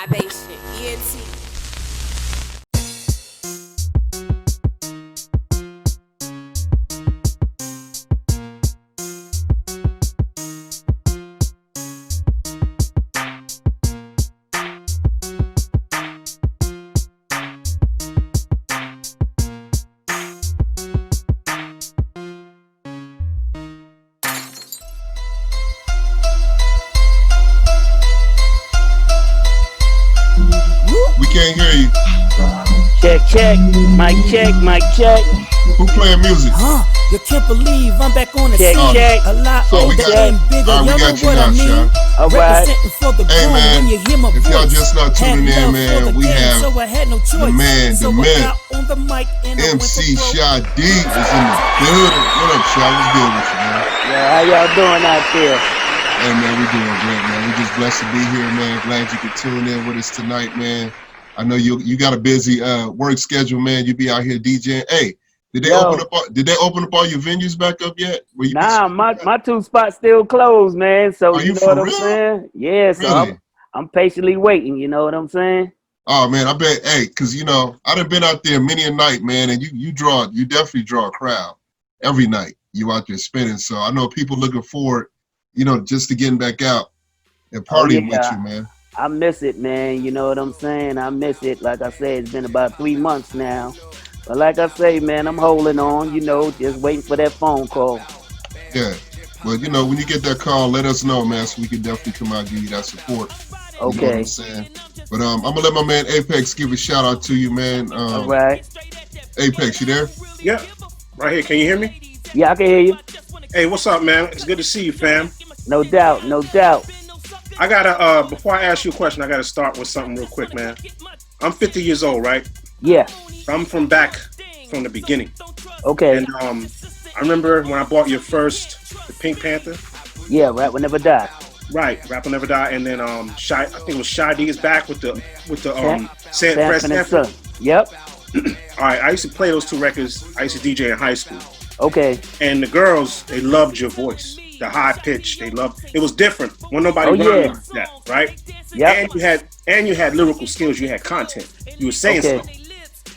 LYVATION, ENT. We can't hear you. Check, check, mic check, mic check. Who playing music? You can't believe I'm back on the Check, scene. check. A lot Oh, we older got and it. bigger. All right, we Y'all got know you what now, I mean? Sean. All right. Representing for the Hey, grown man, when you hear my if y'all voice. just not tuning Had in, love man, for the we game, have so I had no choice. man, so the I myth, got on the mic and I went MC for broke. Shi Shi is in the building. What up, Shy? What's good with you, man? Yeah, how y'all doing out there? Hey, man, we doing great, man. We just blessed to be here, man. Glad you could tune in with us tonight, man. I know you got a busy work schedule, man. You be out here DJing. Hey, did they open up all your venues back up yet? Where you Nah, my two spots still closed, man. So Are you you know for what I'm real? saying? Yeah, so Really? I'm patiently waiting, you know what I'm saying? Oh man, I bet. Hey, cause you know I done been out there many a night, man, and you definitely draw a crowd every night. You out there spinning, so I know people looking forward, you know, just to getting back out and Oh partying with you, yeah. man. I miss it, man. You know what I'm saying? I miss it. Like I said, it's been about 3 months now. But like I say, man, I'm holding on, you know, just waiting for that phone call. Yeah, but you know when you get that call, let us know, man, so we can definitely come out and give you that support. You know what I'm Okay. saying? But I'm gonna let my man Apex give a shout out to you, man. All right. Apex, you there? Yeah, right here. Can you hear me? Yeah, I can hear you. Hey, what's up, man? It's good to see you, fam. No doubt, no doubt. I gotta before I ask you a question, I gotta start with something real quick, man. I'm 50 years old, right? Yeah. I'm from the beginning. Okay. And I remember when I bought your first, the Pink Panther. Yeah, Rap Will Never Die. Right, Rap Will Never Die, and then I think it was Shi D is back with the Sanford and Son. Yep. All right, I used to play those two records. I used to DJ in high school. Okay. And the girls, they loved your voice. The high pitch, they loved it. Was different. When nobody wanted that, right? Yeah. And you had lyrical skills, you had content. You were saying something.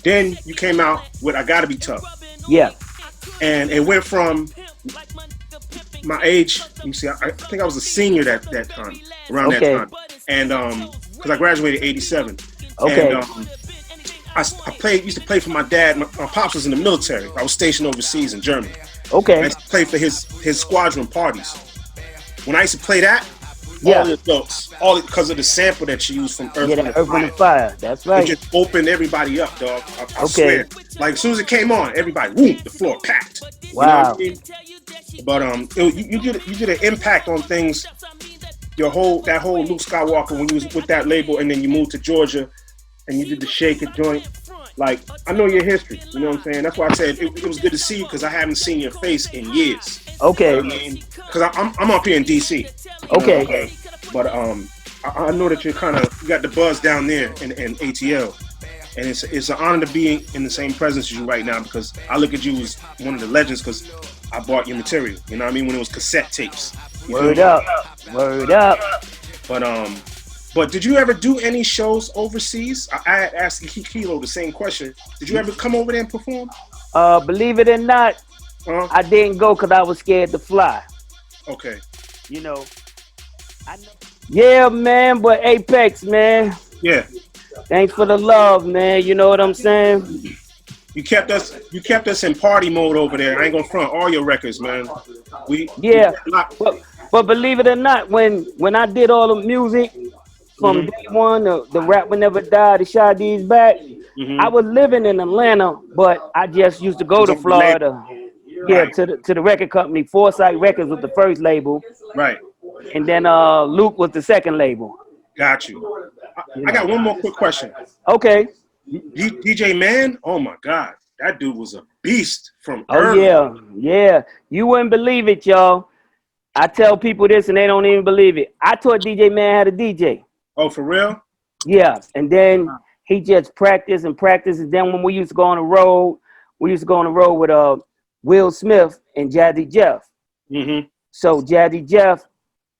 Then you came out with I Gotta Be Tough. Yeah. And it went from my age, you see, I think I was a senior that time, around that time. And because I graduated 87. Okay. And I used to play for my dad. My pops was in the military. I was stationed overseas in Germany. Okay. I used to play for his squadron parties. When I used to play that, all the adults, because of the sample that you used from Earth, Earth, Wind, and Fire. That's right. It just opened everybody up, dog. I swear. Like as soon as it came on, everybody, whoom, the floor packed. Wow. You know what I mean? But you did an impact on things. That whole Luke Skywalker when you was with that label, and then you moved to Georgia, and you did the Shake It joint. Like, I know your history, you know what I'm saying? That's why I said it was good to see you, because I haven't seen your face in years. Okay. You know what I mean? Because I'm up here in DC. Okay. But I know that you got the buzz down there in ATL. And it's an honor to be in the same presence as you right now, because I look at you as one of the legends, because I bought your material. You know what I mean? When it was cassette tapes. Word up. Word up. But did you ever do any shows overseas? I had asked Kilo the same question. Did you ever come over there and perform? Believe it or not, I didn't go because I was scared to fly. Okay. You know. Yeah, man, but Apex, man. Yeah. Thanks for the love, man. You know what I'm saying? You kept us in party mode over there. I ain't gonna front all your records, man. But believe it or not, when I did all the music from day one, the Rap Will Never Die, the Shi D's back, I was living in Atlanta, but I just used to go to Florida. Yeah, to the record company. Foresight Records was the first label. Right. And then Luke was the second label. Got you. I got one more quick question. Okay. DJ Man, oh my God, that dude was a beast from early. Yeah. You wouldn't believe it, y'all. I tell people this and they don't even believe it. I taught DJ Man how to DJ. Oh, for real? Yeah, and then he just practiced. And then when we used to go on the road, with Will Smith and Jazzy Jeff. So Jazzy Jeff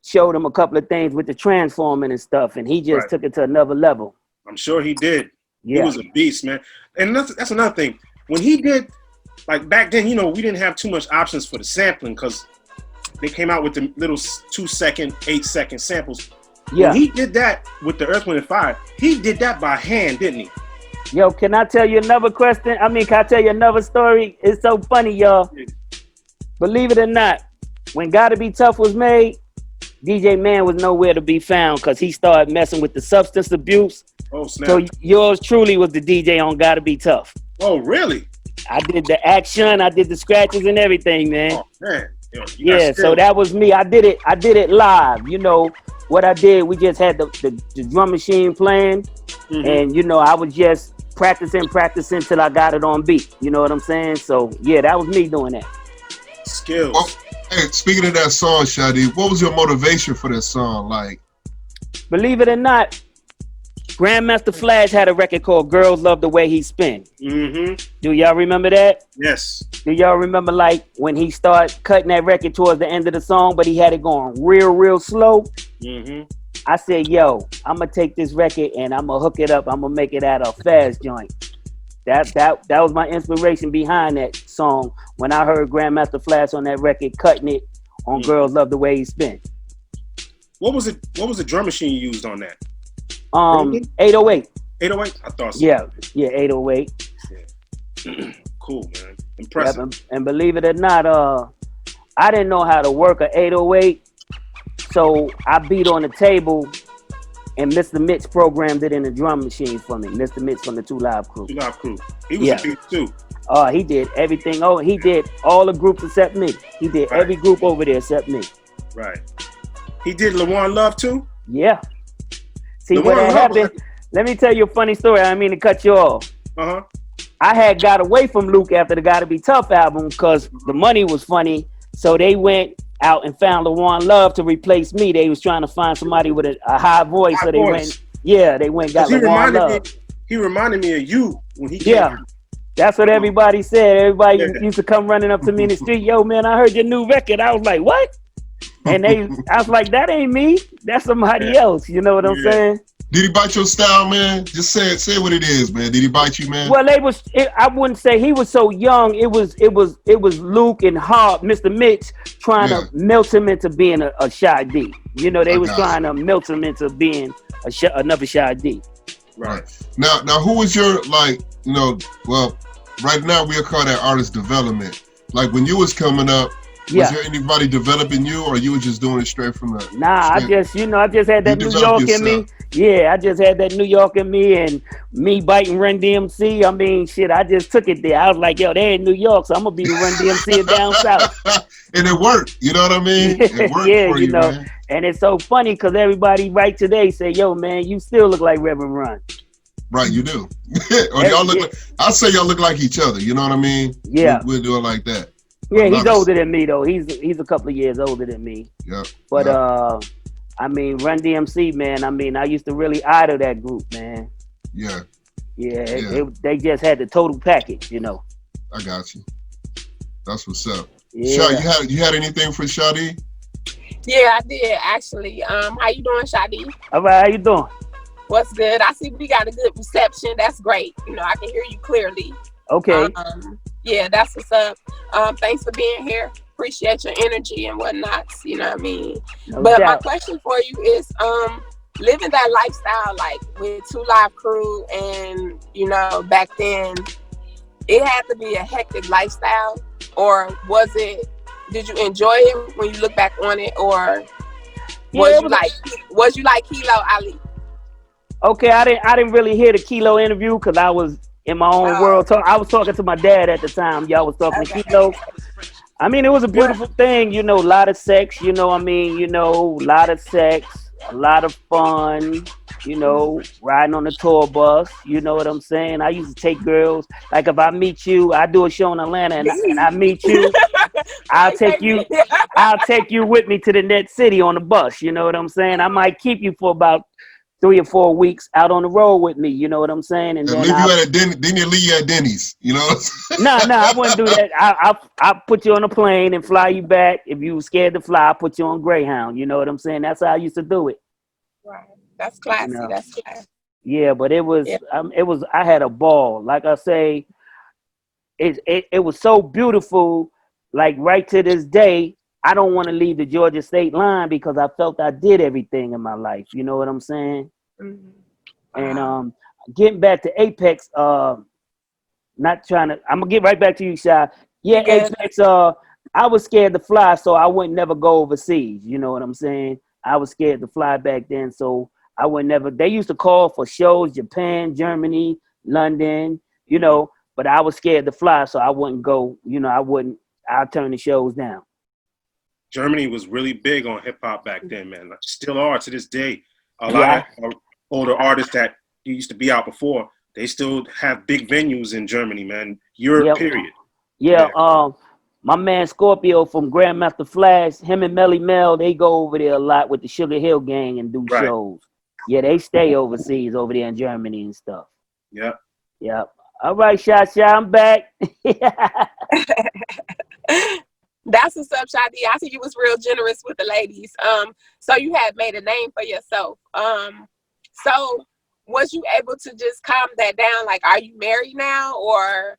showed him a couple of things with the transforming and stuff, and he just took it to another level. I'm sure he did. Yeah. He was a beast, man. And that's another thing. When he did, like back then, you know, we didn't have too much options for the sampling because they came out with the little 2-second, 8-second samples. Yeah. When he did that with the Earth, Wind & Fire, he did that by hand, didn't he? Yo, can I tell you another question? I mean, can I tell you another story? It's so funny, y'all. Believe it or not, when Gotta Be Tough was made, DJ Man was nowhere to be found because he started messing with the substance abuse. Oh, snap. So yours truly was the DJ on Gotta Be Tough. Oh, really? I did the action, I did the scratches and everything, man. Oh, man. Yo, yeah, so that was me. I did it live. You know, what I did, we just had the drum machine playing, and, you know, I was just practicing till I got it on beat. You know what I'm saying? So, yeah, that was me doing that. Skills. Oh, hey, speaking of that song, Shadi, what was your motivation for that song? Like, believe it or not, Grandmaster Flash had a record called Girls Love the Way He Spin. Do y'all remember that? Yes. Do y'all remember, like, when he started cutting that record towards the end of the song, but he had it going real slow? I said, yo, I'm going to take this record and I'm going to hook it up. I'm going to make it at a fast joint. That was my inspiration behind that song when I heard Grandmaster Flash on that record cutting it on Girls Love the Way He Spin. What was the drum machine you used on that? 808. 808? I thought so. Yeah, 808. Yeah. Cool, man. Impressive. Yep, and believe it or not, I didn't know how to work a 808, so I beat on the table, and Mr. Mitch programmed it in the drum machine for me. Mr. Mitch from the 2 Live Crew. 2 Live Crew. He was a beast too. He did everything. Oh, he did all the groups except me. He did every group over there except me. Right. He did LaJuan Love too? Yeah. See, what happened, let me tell you a funny story. I didn't mean to cut you off. I had got away from Luke after the Gotta Be Tough album because the money was funny. So they went out and found LaJuan Love to replace me. They was trying to find somebody with a high voice. So they went and got LaJuan Love. He reminded me of you when he came out. That's what everybody said. Everybody used to come running up to me in the street. Yo, man, I heard your new record. I was like, what? And I was like, that ain't me. That's somebody else. You know what I'm saying? Did he bite your style, man? Just say what it is, man. Did he bite you, man? Well, I wouldn't say he was so young. It was Luke and Mr. Mitch trying to melt him into being a Shi D. You know, they was trying to melt him into being another Shi D. Right. Now, who was your, like, you know, well, right now we'll call that artist development. Like when you was coming up, was there anybody developing you, or you were just doing it straight from the? Nah, I just had that New York in me. Yeah, I just had that New York in me, and me biting Run DMC. I mean, shit, I just took it there. I was like, yo, they in New York, so I'm gonna be the Run DMC down south. And it worked. You know what I mean? It worked for you, know. Man. And it's so funny because everybody right today say, yo, man, you still look like Reverend Run. Right, you do. Or y'all look like, I say y'all look like each other. You know what I mean? Yeah, we'll do it like that. Yeah, he's older than me though. He's a couple of years older than me. Yeah. But I mean, Run DMC, man. I mean, I used to really idol that group, man. Yeah. Yeah. They just had the total package, you know. I got you. That's what's up. Yeah. Shadi, you had anything for Shadi? Yeah, I did actually. How you doing, Shadi? All right, how you doing? What's good? I see we got a good reception. That's great. You know, I can hear you clearly. Okay. Yeah, that's what's up. Thanks for being here. Appreciate your energy and whatnot. You know what I mean? No but doubt. my question for you is, living that lifestyle like with 2 Live Crew, and you know, back then, it had to be a hectic lifestyle, or did you enjoy it when you look back on it, or was you like Kilo Ali? Okay, I didn't really hear the Kilo interview because I was in my own world. I was talking to my dad at the time. Y'all was talking to Kilo. I mean, it was a beautiful thing, you know, a lot of sex, you know, I mean, you know, a lot of sex, a lot of fun, you know, riding on the tour bus, you know what I'm saying? I used to take girls, like if I meet you, I do a show in Atlanta and I meet you, I'll take you with me to the next city on the bus, you know what I'm saying? I might keep you for about 3 or 4 weeks out on the road with me. You know what I'm saying? And then leave you at a then you leave you at Denny's. You know. No, I wouldn't do that. I put you on a plane and fly you back. If you were scared to fly, I put you on Greyhound. You know what I'm saying? That's how I used to do it. Right. That's classy. You know? That's classy. Yeah, but it was I had a ball. Like I say, it was so beautiful. Like right to this day, I don't want to leave the Georgia state line because I felt I did everything in my life. You know what I'm saying? Mm-hmm. And getting back to Apex, not trying to. I'm gonna get right back to you, Shy. Yeah, Apex. I was scared to fly, so I would never go overseas. You know what I'm saying? I was scared to fly back then, so I would never. They used to call for shows, Japan, Germany, London. You know, but I was scared to fly, so I wouldn't go. You know, I wouldn't. I'd turn the shows down. Germany was really big on hip hop back then, man. Like, still are to this day. A lot of older artists that used to be out before, they still have big venues in Germany, man. Europe, period. Yeah, my man Scorpio from Grandmaster Flash, him and Melly Mel, they go over there a lot with the Sugar Hill Gang and do shows. Yeah, they stay overseas over there in Germany and stuff. Yeah. Yeah. All right, Shy, I'm back. That's what's up, Shadi. I think you was real generous with the ladies. So you had made a name for yourself. So was you able to just calm that down? Like, are you married now, or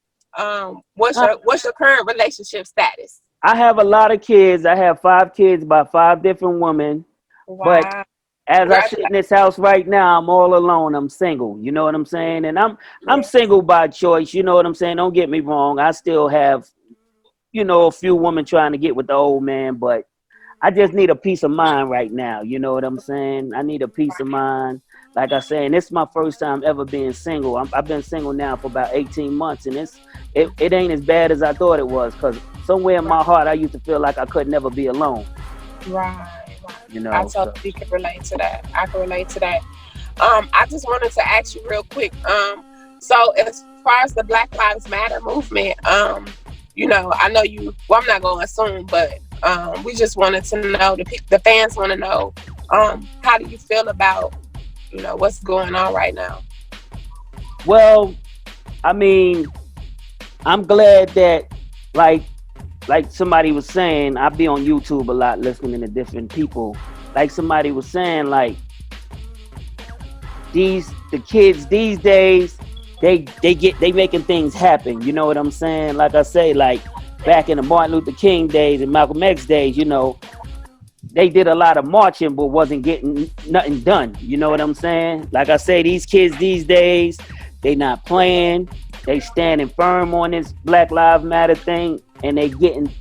what's your current relationship status? I have a lot of kids. I have 5 kids by 5 different women. Wow. But as I sit in this house right now, I'm all alone. I'm single. You know what I'm saying? And I'm single by choice. You know what I'm saying? Don't get me wrong. I still have, you know, a few women trying to get with the old man, but I just need a peace of mind right now. You know what I'm saying? I need a peace of mind. Like I said, and this is my first time ever being single. I've been single now for about 18 months, and it ain't as bad as I thought it was, because somewhere in my heart, I used to feel like I could never be alone. Right. You know, I totally can relate to that. I just wanted to ask you real quick. So as far as the Black Lives Matter movement, you know, I know you. Well, I'm not going to assume, but we just wanted to know. The fans want to know. How do you feel about, you know, what's going on right now? Well, I mean, I'm glad that, like somebody was saying, I be on YouTube a lot listening to different people. Like somebody was saying, like, the kids these days, they making things happen. You know what I'm saying? Like I say, like back in the Martin Luther King days and Malcolm X days, you know, they did a lot of marching but wasn't getting nothing done. You know what I'm saying? Like I say, these kids these days, they not playing. They standing firm on this Black Lives Matter thing, and they getting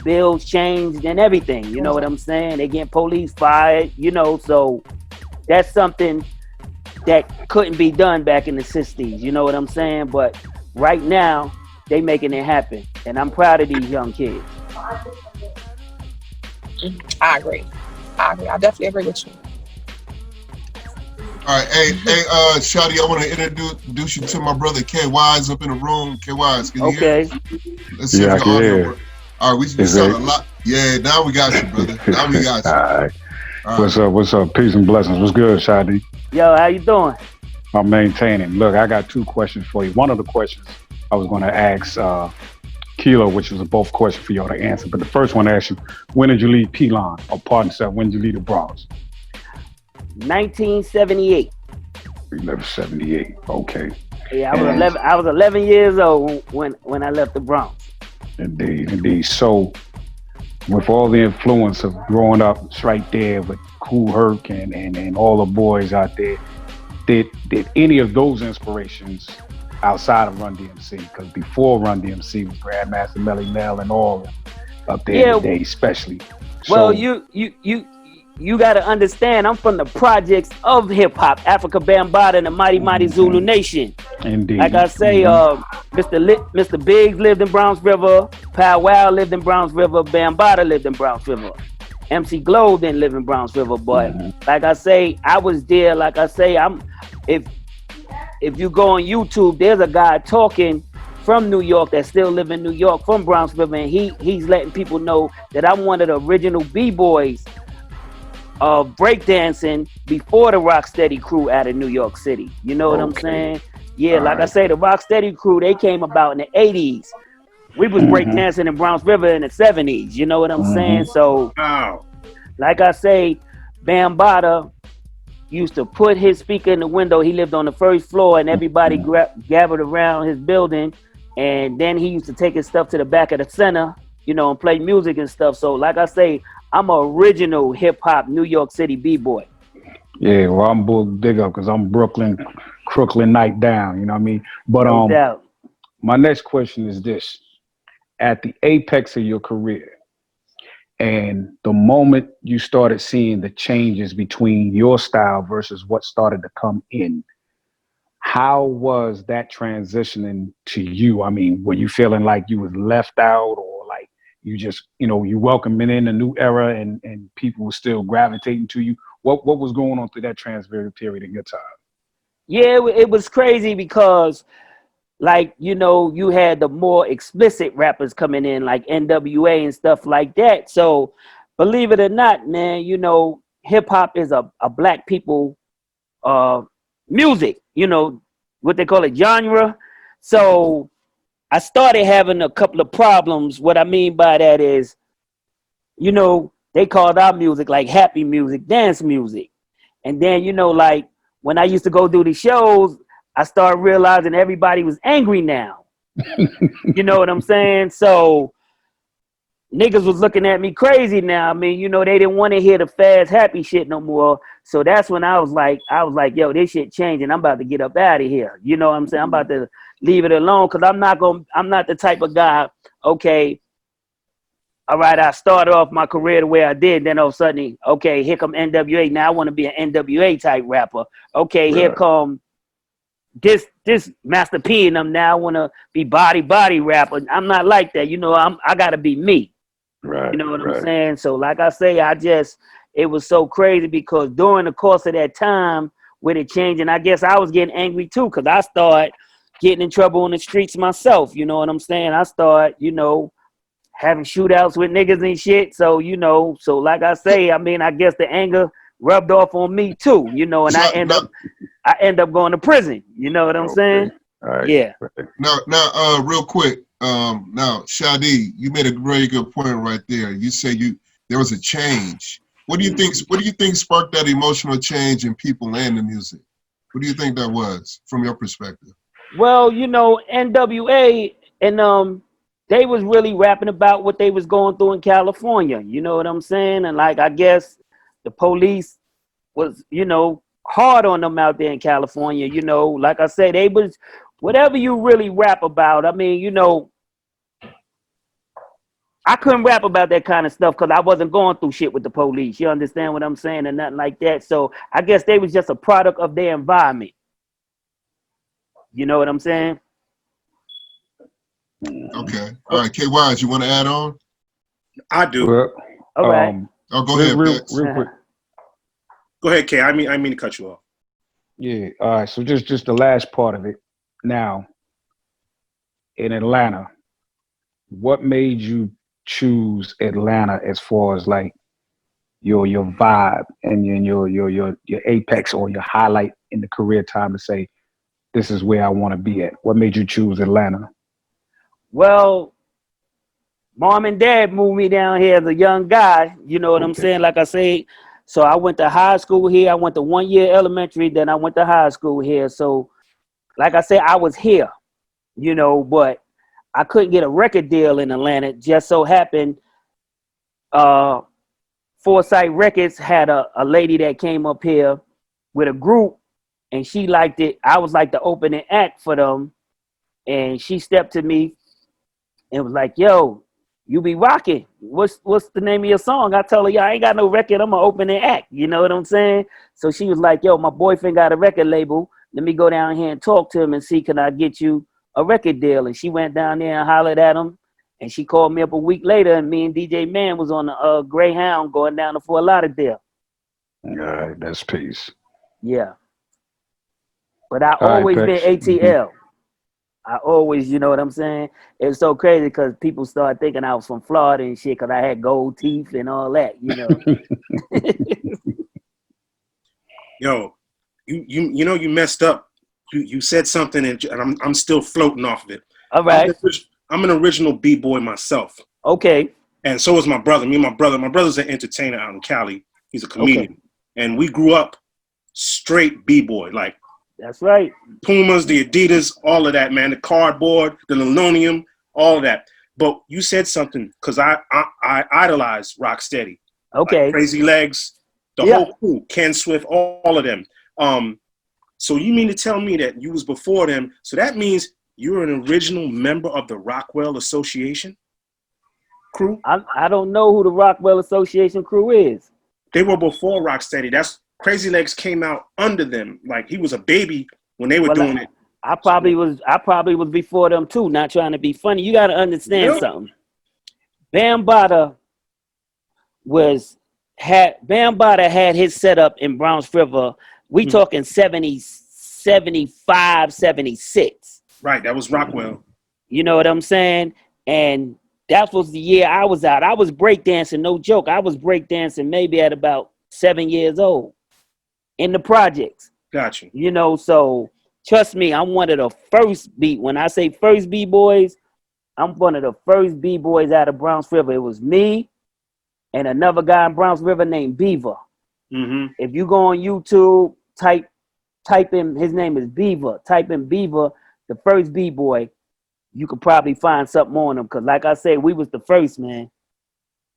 bills changed and everything. You know what I'm saying? They getting police fired. You know, so that's something that couldn't be done back in the 60s. You know what I'm saying? But right now, they making it happen, and I'm proud of these young kids. I agree. I definitely agree with you. All right, hey, Shawty, I want to introduce you to my brother K Wise up in the room. K Wise, can you hear? Let's see if your audio works. All right, we sound a lot. Yeah, now we got you, brother. Now we got you. All right. What's up? Peace and blessings. What's good, Shawty? Yo, how you doing? I'm maintaining. Look, I got 2 questions for you. One of the questions I was going to ask Kilo, which was a both question for y'all to answer. But the first one I asked you, when did you leave Pelon or Partnership? When did you leave the Bronx? 1978. 1178. Okay. Yeah, I was 11 years old when I left the Bronx. Indeed. So, with all the influence of growing up right there with Kool Herc and all the boys out there, did any of those inspirations outside of Run DMC? Because before Run DMC was Grandmaster Melly Mel and all up there today, especially. Well, you got to understand, I'm from the projects of hip hop, Africa Bambaataa and the Mighty Zulu Nation. Indeed. Like I say, Mr. Biggs lived in Browns River, Pow Wow lived in Browns River, Bambaataa lived in Browns River. MC Glow didn't live in Browns River, but like I say, I was there. Like I say, if you go on YouTube, there's a guy talking from New York that still live in New York from Browns River, and he's letting people know that I'm one of the original B-boys breakdancing before the Rocksteady crew out of New York City. You know what I'm saying? Yeah, like I say, the Rocksteady crew, they came about in the 80s. We was breakdancing in Browns River in the 70s. You know what I'm saying? So, like I say, Bambaataa used to put his speaker in the window. He lived on the first floor, and everybody gathered around his building. And then he used to take his stuff to the back of the center, you know, and play music and stuff. So, like I say, I'm an original hip hop New York City b-boy. Yeah, well, I'm big up because I'm Brooklyn night down. You know what I mean? But No doubt. my next question is this: at the apex of your career, and the moment you started seeing the changes between your style versus what started to come in, how was that transitioning to you? I mean, were you feeling like you was left out, or like you just, you know, you welcoming in a new era and people were still gravitating to you? What was going on through that transitory period in your time? Yeah, it was crazy because, like, you know, you had the more explicit rappers coming in, like NWA and stuff like that. So, believe it or not, man, you know, hip hop is a black people music, you know, what they call it, genre. So, I started having a couple of problems. What I mean by that is, you know, they called our music like happy music, dance music. And then, you know, like when I used to go do the shows, I started realizing everybody was angry now. You know what I'm saying? So niggas was looking at me crazy now. I mean, you know, they didn't want to hear the fast, happy shit no more. So that's when I was like, yo, this shit changing. I'm about to get up out of here. You know what I'm saying? I'm about to leave it alone because I'm not the type of guy, okay, all right, I started off my career the way I did. Then all of a sudden, okay, here come NWA. Now I want to be an NWA type rapper. Okay, here come this Master P and them. Now I want to be body rapper. I'm not like that. You know, I got to be me. Right. You know what I'm saying? So like I say, it was so crazy because during the course of that time with it changing, I guess I was getting angry too because I started getting in trouble on the streets myself. You know what I'm saying? I started, you know, having shootouts with niggas and shit. So, you know, so like I say, I mean, I guess the anger rubbed off on me too, you know, and I end up going to prison. You know what I'm saying? All right. Yeah. Now, real quick. Now, Shadi, you made a very good point right there. You say there was a change. What do you think sparked that emotional change in people and the music? What do you think that was from your perspective? Well, you know, NWA and they was really rapping about what they was going through in California. You know what I'm saying? And like, I guess the police was, you know, hard on them out there in California. You know, like I said, they was, whatever you really rap about. I mean, you know, I couldn't rap about that kind of stuff because I wasn't going through shit with the police. You understand what I'm saying? And nothing like that. So I guess they was just a product of their environment. You know what I'm saying? Okay. All right, K-Wise, you want to add on? I do. Well, all right. Go ahead, real quick. Go ahead, K. I mean to cut you off. Yeah. All right. So just the last part of it. Now, in Atlanta, what made you choose Atlanta as far as like your vibe and your apex or your highlight in the career time to say, this is where I want to be at? What made you choose Atlanta? Well, mom and dad moved me down here as a young guy. You know what I'm saying? Like I say, so I went to high school here. I went to 1 year elementary, then I went to high school here. So, like I said, I was here, you know, but I couldn't get a record deal in Atlanta. Just so happened, Foresight Records had a lady that came up here with a group, and she liked it. I was like the opening act for them, and she stepped to me and was like, yo, you be rocking. What's the name of your song? I told her, yeah, I ain't got no record. I'm an opening act. You know what I'm saying? So she was like, yo, my boyfriend got a record label. Let me go down here and talk to him and see, can I get you a record deal? And she went down there and hollered at him. And she called me up a week later, and me and DJ Man was on the Greyhound going down to Fort Lauderdale. All right, that's peace. Yeah. But I always been ATL. I always, you know what I'm saying? It's so crazy because people start thinking I was from Florida and shit because I had gold teeth and all that, you know. Yo, you know you messed up. You said something and I'm still floating off of it. All right. I'm an original B-boy myself. Okay. And so is my brother. Me and my brother. My brother's an entertainer out in Cali. He's a comedian. Okay. And we grew up straight B-boy, like that's right. Pumas, the Adidas, all of that, man. The cardboard, the linoleum, all of that. But you said something because I idolize Rocksteady. Okay. Like Crazy Legs, the whole crew, Ken Swift, all of them. So you mean to tell me that you was before them? So that means you're an original member of the Rockwell Association crew? I don't know who the Rockwell Association crew is. They were before Rocksteady. That's Crazy Legs came out under them. Like he was a baby when they were doing it. I probably was before them too, not trying to be funny. You got to understand something. Bambaataa had his setup in Browns River. We talking 70, 75, 76. Right, that was Rockwell. You know what I'm saying? And that was the year I was out. I was breakdancing, no joke. I was breakdancing maybe at about 7 years old in the projects. Got you. You know, so trust me, I'm one of the first when I say first B-boys, I'm one of the first B-boys out of Browns River. It was me and another guy in Browns River named Beaver. Mm-hmm. If you go on YouTube, type in, his name is Beaver. Type in Beaver, the first B-boy. You could probably find something on him because, like I said, we was the first, man.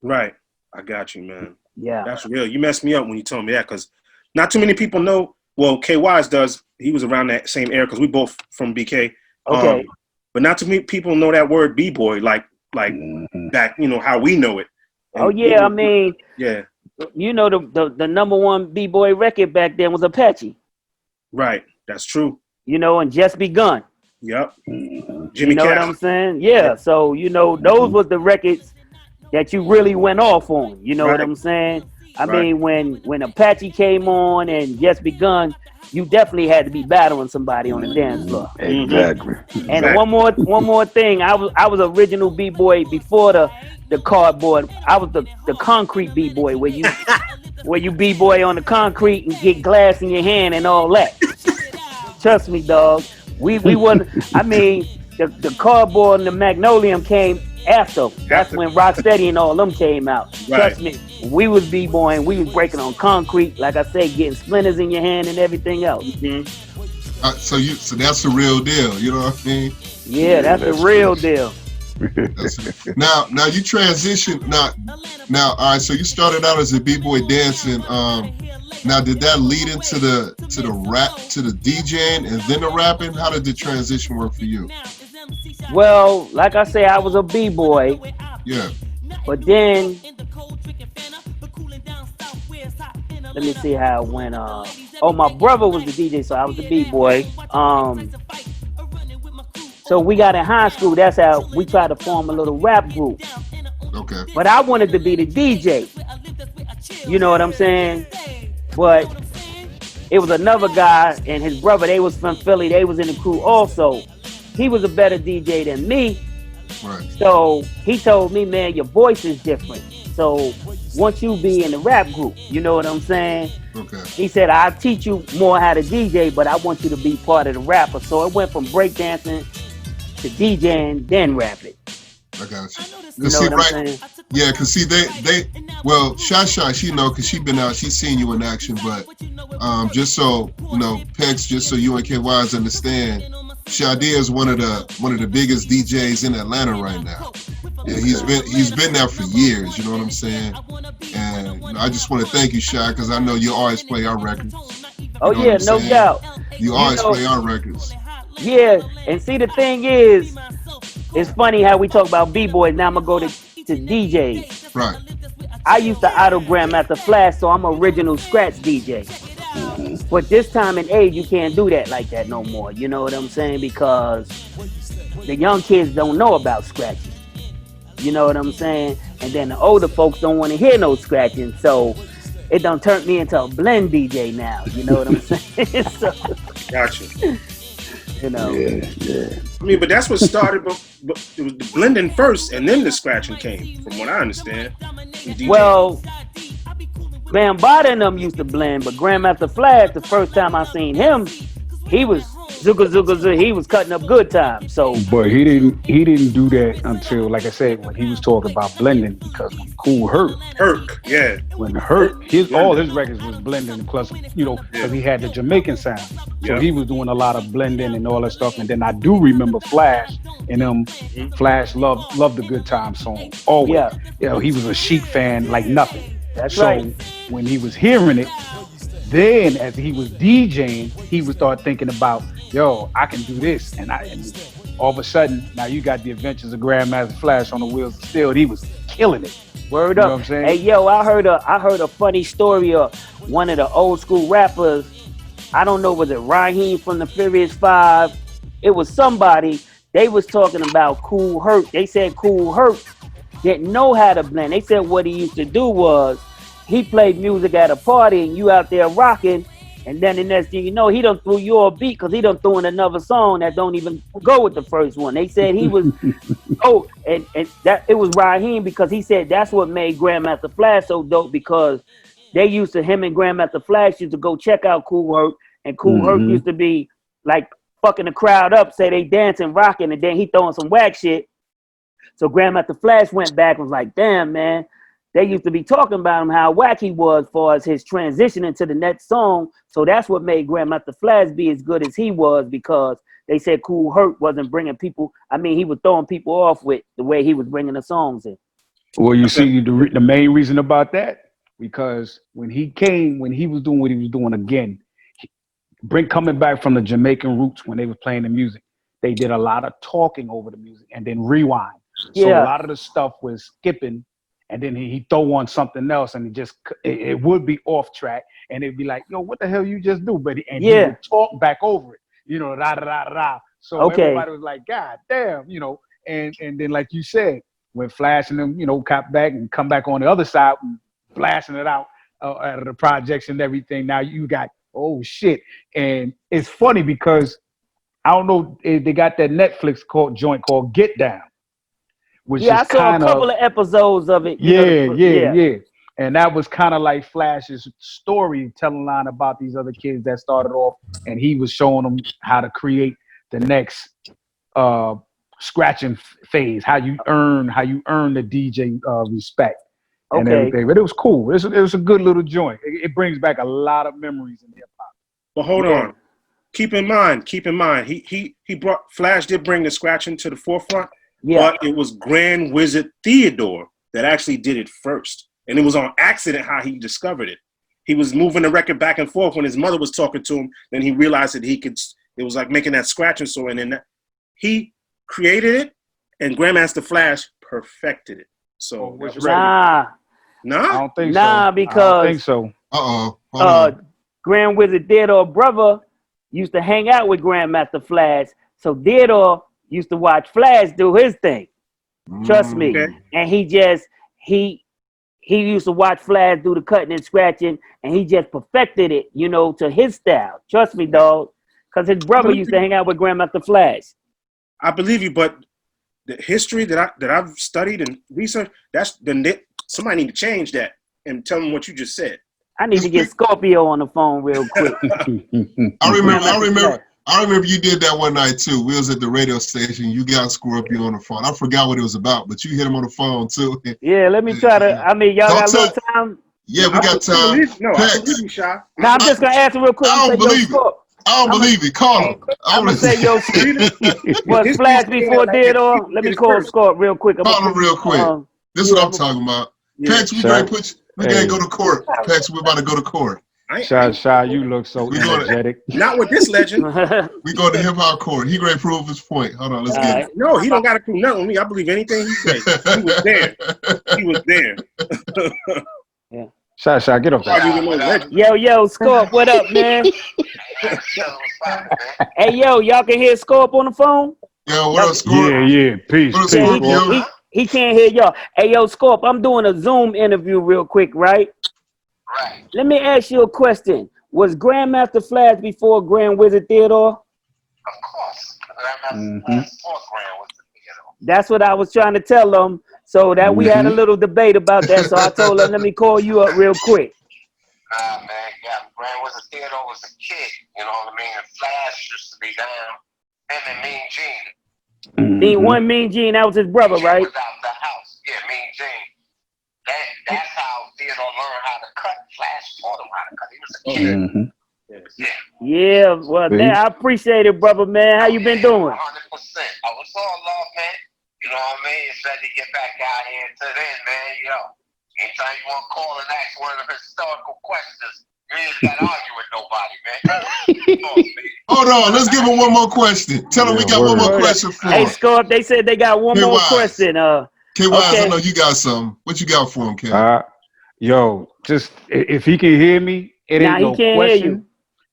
Right. I got you, man. Yeah. That's real. You messed me up when you told me that because not too many people know. Well, K-Wise does. He was around that same era because we both from BK. Okay. But not too many people know that word B-boy like that, you know, how we know it. And I mean, yeah. You know, the number one B-boy record back then was Apache. Right. That's true. You know, and Just Begun. Yep. Jimmy You know Cash. what I'm saying? Yeah. So, you know, those was the records that you really went off on. You know what I'm saying? I mean, when Apache came on and Just Begun, you definitely had to be battling somebody on the dance floor. Exactly. And one more thing, I was original B-boy before the cardboard. I was the concrete B-boy where you B-boy on the concrete and get glass in your hand and all that. Trust me, dog. We wasn't. I mean, the cardboard and the magnolium came after. That's when Rocksteady and all them came out. Right. Trust me. We was b-boying. We was breaking on concrete, like I say, getting splinters in your hand and everything else. Mm-hmm. So that's the real deal. You know what I mean? Yeah, that's the real deal. Now you transition. Now, all right. So you started out as a b-boy dancing. Now, did that lead into the rap, to the DJing, and then the rapping? How did the transition work for you? Well, like I say, I was a b-boy. Yeah. But then, let me see how it went. My brother was the DJ, so I was the b-boy. So we got in high school. That's how we tried to form a little rap group. Okay. But I wanted to be the DJ. You know what I'm saying? But it was another guy and his brother. They was from Philly. They was in the crew also. He was a better DJ than me. Right. So he told me, man, your voice is different. So once you be in the rap group, you know what I'm saying? Okay. He said, I'll teach you more how to DJ, but I want you to be part of the rapper. So it went from breakdancing to DJing, then rapping. I got you. You know what I'm saying? Yeah, because see, well, Shi Shi, she know, because she been out, she's seen you in action, but just so, you know, Pex, just so you and KYs understand, Shadi is one of the biggest DJs in Atlanta right now. Yeah, he's been there for years, you know what I'm saying? And you know, I just want to thank you, Shi, because I know you always play our records. Oh yeah, no doubt. You always play our records. Yeah, and see the thing is, it's funny how we talk about B-boys. Now I'm gonna go to DJs. Right. I used to autogram at the Flash, so I'm an original scratch DJ. But this time in age, you can't do that like that no more. You know what I'm saying? Because the young kids don't know about scratching. You know what I'm saying? And then the older folks don't want to hear no scratching. So it done turned me into a blend DJ now. You know what I'm saying? So, Gotcha. You know. Yeah. I mean, but that's what started. But it was the blending first, and then the scratching came, from what I understand. Well, Bambaataa and them used to blend, but Grandmaster Flash, the first time I seen him, he was Zuga, he was cutting up good time. So, but he didn't do that until, like I said, when he was talking about blending, because when Cool Herc, yeah. When all his records was blending, plus because he had the Jamaican sound, so he was doing a lot of blending and all that stuff. And then I do remember Flash and him. Flash loved the good time song always. Yeah, he was a Chic fan like nothing. That's right. When he was hearing it, then as he was DJing, he would start thinking about, yo, I can do this, and all of a sudden, now you got the Adventures of Grandmaster Flash on the Wheels of Steel. He was killing it. Word up. Know what I'm saying? Hey, yo, I heard a funny story of one of the old school rappers. I don't know, was it Raheem from the Furious 5? It was somebody. They was talking about Kool Herc. They said Kool Herc didn't know how to blend. They said what he used to do was he played music at a party and you out there rocking, and then the next thing you know, he done threw your beat because he done threw in another song that don't even go with the first one. They said he was and that it was Raheem, because he said that's what made Grandmaster Flash so dope, because they used to, him and Grandmaster Flash used to go check out Kool Herc, and Kool Herc used to be like fucking the crowd up, say they dancing, rocking, and then he throwing some whack shit. So Grandmaster Flash went back and was like, damn, man, they used to be talking about him, how whack he was for his transition into the next song. So that's what made Grandmaster Flash be as good as he was, because they said Kool Herc wasn't bringing people. I mean, he was throwing people off with the way he was bringing the songs in. Well, you see, the main reason about that, because when he was doing what he was doing again, coming back from the Jamaican roots when they were playing the music, they did a lot of talking over the music and then rewind. So a lot of the stuff was skipping, and then he throw on something else, and it would be off track, and it'd be like, yo, what the hell you just do? But he would talk back over it, da da da da. So everybody was like, God damn, and then like you said, when Flash and them, cop back and come back on the other side, blasting it out of the projects and everything. Now you got, oh shit. And it's funny because I don't know, they got that Netflix joint called Get Down. Which I saw a couple of episodes of it. Yeah. And that was kind of like Flash's storytelling line about these other kids that started off, and he was showing them how to create the next scratching phase, how you earn the DJ respect and everything. But it was cool. It was a good little joint. It brings back a lot of memories in hip hop. But hold on. Keep in mind, he brought, Flash did bring the scratching to the forefront. Yeah. But it was Grand Wizard Theodore that actually did it first. And it was on accident how he discovered it. He was moving the record back and forth when his mother was talking to him. Then he realized that it was like making that scratching. So, and then he created it, and Grandmaster Flash perfected it. So, I don't think so. Because I don't think so. Grand Wizard Theodore brother used to hang out with Grandmaster Flash. So Theodore used to watch Flash do his thing. Trust me. Okay. And he used to watch Flash do the cutting and scratching, and he just perfected it, to his style. Trust me, dog. Because his brother used to hang out with Grandmaster Flash. I believe you, but the history that I've studied and researched, somebody need to change that and tell them what you just said. I need to get Scorpio on the phone real quick. I remember you did that one night too. We was at the radio station. You got Scorpio on the phone. I forgot what it was about, but you hit him on the phone too. Yeah, let me try to. I mean, y'all got a little time. Yeah, we got time. I believe you, Shy. Now I'm just gonna ask him real quick. I don't believe it. I don't believe it. Call him. I'm gonna say, yo, was Flash before Theodore? Let me call Scorp real quick. Call him real quick. This is what I'm talking about. Pex, we gotta go to court. Pex, we're about to go to court. Shy, you look so energetic. Not with this legend. We go to hip hop court. He gonna prove his point. Hold on, let's get it. No, he don't gotta prove nothing with me. I believe anything he said. He was there. He was there. Yeah. Shy, get off that. Yo, Scorp, what up, man? Hey, yo, y'all can hear Scorp on the phone? Yo, what up, Scorp? Yeah, peace. What up, Scorp? He can't hear y'all. Hey, yo, Scorp, I'm doing a Zoom interview real quick, right? Right. Let me ask you a question. Was Grandmaster Flash before Grand Wizard Theodore? Of course. Grandmaster Fourth Grand was the theater. That's what I was trying to tell them. So that we had a little debate about that. So I told them, let me call you up real quick. Nah, man, yeah, Grand was a theater was a kid, you know what I mean? And Flash used to be down. Him and Mean Gene. Mean Gene, that was his brother, right? Was out the house. Yeah, Mean Gene. That's how Theodore learned how to cut. Flash taught him how to cut. He was a kid. Yeah, well, man, I appreciate it, brother, man. How you been doing? 100%. I was all love, man. You know what I mean? It's ready to get back out here to then, man. You know, anytime you want to call and ask one of the historical questions, you ain't got to argue with nobody, man. Hold on, let's give him one more question. Tell him we got one more question for him. Hey, Scorp, they said they got one more question. K-Wise, I know you got something. What you got for him, K? Yo, just if he can hear me, it ain't no question. Hear you.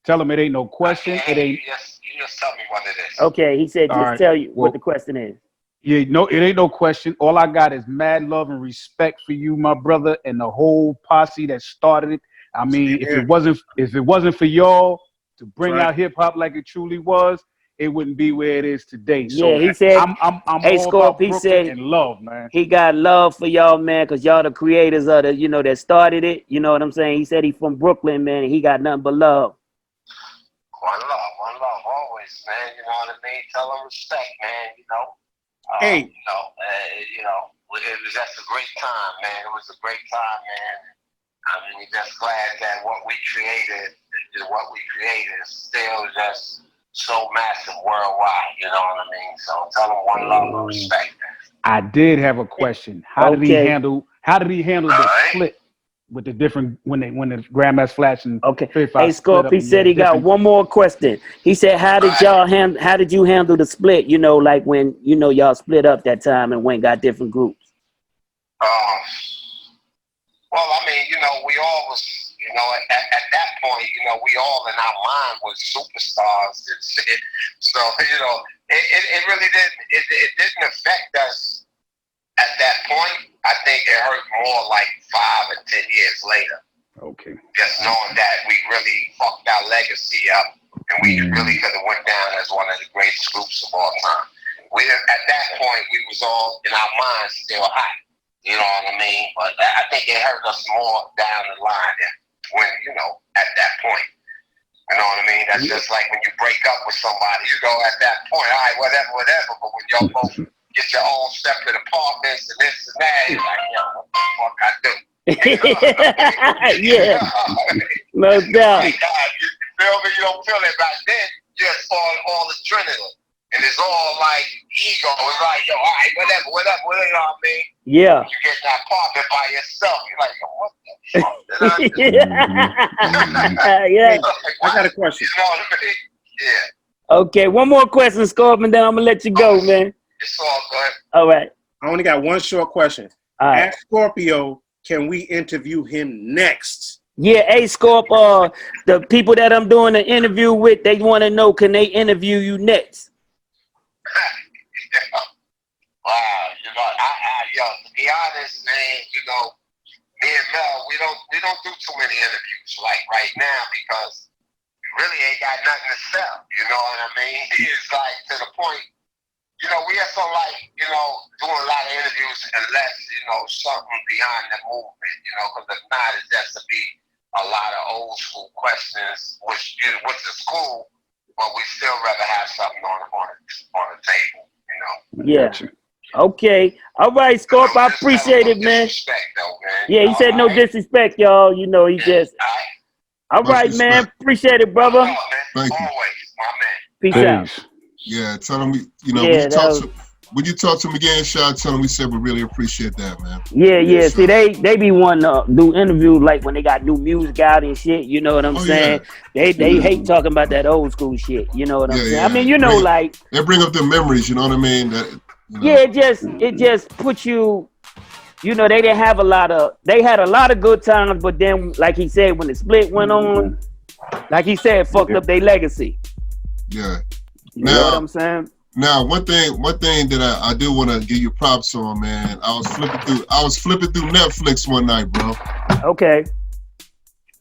Tell him it ain't no question. It ain't. You just tell me what it is. Okay, he said just tell you what the question is. Yeah, no, it ain't no question. All I got is mad love and respect for you, my brother, and the whole posse that started it. I mean, if it wasn't for y'all to bring out hip hop like it truly was, it wouldn't be where it is today. So he said, I'm hey, all Scorp, about Brooklyn and love, man. He got love for y'all, man, because y'all the creators of the, that started it. You know what I'm saying? He said he from Brooklyn, man, and he got nothing but love. One love, always, man. You know what I mean? Tell them respect, man. You know. Hey. It was just a great time, man. It was a great time, man. I mean, we're just glad that what we created is still just so massive worldwide. You know what I mean? So tell them one love and respect, man. I did have a question. How did he handle the split with the different when the Grandmaster Flash and Hey, Scorp, he said he got one more question. He said, how did you handle the split? You know, like when y'all split up that time and went got different groups. Well, I mean, we all was, at that point, we all in our mind was superstars and shit. So, it really didn't affect us at that point. I think it hurt more like 5 or 10 years later. Okay. Just knowing that we really fucked our legacy up and we really could have went down as one of the greatest groups of all time. At that point, we was all in our minds still hot. You know what I mean? But I think it hurt us more down the line than when, at that point. You know what I mean? That's just like when you break up with somebody, at that point, all right, whatever. But when y'all both get your own separate apartments and this and that, you're like, yo, what the fuck I do? Yeah. No doubt. You feel me? You don't feel it back then. You just all adrenaline. And it's all like ego. It's like, yo, all right, whatever, you know what I mean? Yeah. You get that apartment by yourself. You're like, yo, what the fuck? Yeah. I got a question. You know what I mean? Yeah. Okay, one more question, Scorp, and then I'm going to let you go, man. It's all good. All right. I only got one short question. All right. Ask Scorpio, can we interview him next? Yeah, hey, Scorp, the people that I'm doing the interview with, they want to know, can they interview you next? Wow, to be honest, man, me and Mel, we don't do too many interviews like right now because we really ain't got nothing to sell. You know what I mean? It's like to the point, we are so like, doing a lot of interviews unless, something behind the movement, because if not, it's just to be a lot of old school questions, which is cool, but we still rather have something on the table, Yeah. Gotcha. Okay. All right, Scorp, I appreciate it, man. Though, man. Yeah, he said no disrespect, y'all. He just. All right, man. Appreciate it, brother. Thank you. Always, my man. Peace out. Yeah, tell him when you talk to him again, Shad, tell him we said we really appreciate that, man. Yeah. See, they be wanting to do interviews like when they got new music out and shit. You know what I'm saying? Yeah. They hate talking about that old school shit. You know what I'm saying? Yeah. I mean, like they bring up the memories. You know what I mean? Yeah, it just puts you. They didn't have they had a lot of good times, but then, like he said, when the split went on, like he said, fucked up their legacy. Yeah. You know what I'm saying? Now, one thing that I do want to give you props on, man. I was flipping through Netflix one night, bro. Okay.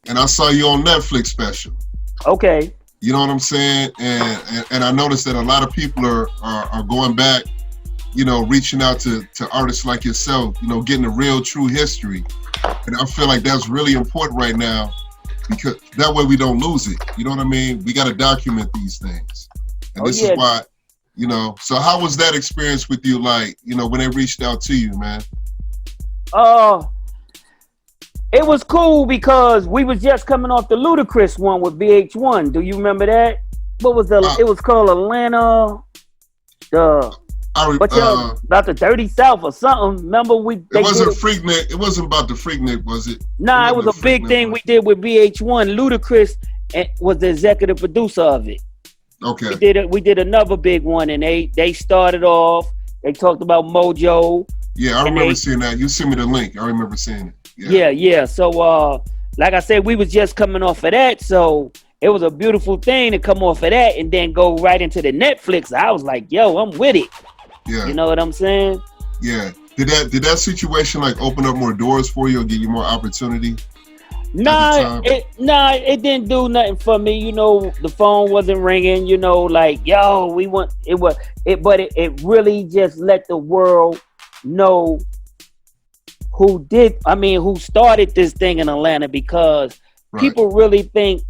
And I saw you on Netflix special. Okay. You know what I'm saying? And I noticed that a lot of people are going back, you know, reaching out to artists like yourself, you know, getting a real true history. And I feel like that's really important right now, because that way we don't lose it. You know what I mean? We got to document these things. And this is why, you know, so how was that experience with you, like, you know, when they reached out to you, man? It was cool because we was just coming off the Ludacris one with VH1. Do you remember that? What was it was called Atlanta, about the Dirty South or something. Remember it wasn't Freaknik. It wasn't about the Freaknik, was it? Nah, it was a big thing we did with VH1. Ludacris was the executive producer of it. Okay. We did another big one, and they started off. They talked about Mojo. Yeah, I remember seeing that. You sent me the link. I remember seeing it. Yeah. So, like I said, we was just coming off of that, so it was a beautiful thing to come off of that and then go right into the Netflix. I was like, yo, I'm with it. Yeah. You know what I'm saying? Yeah. Did that situation like open up more doors for you or give you more opportunity? Nah, it didn't do nothing for me. You know, the phone wasn't ringing. You know, like, yo, we want it. But it really just let the world know who started this thing in Atlanta, because people really think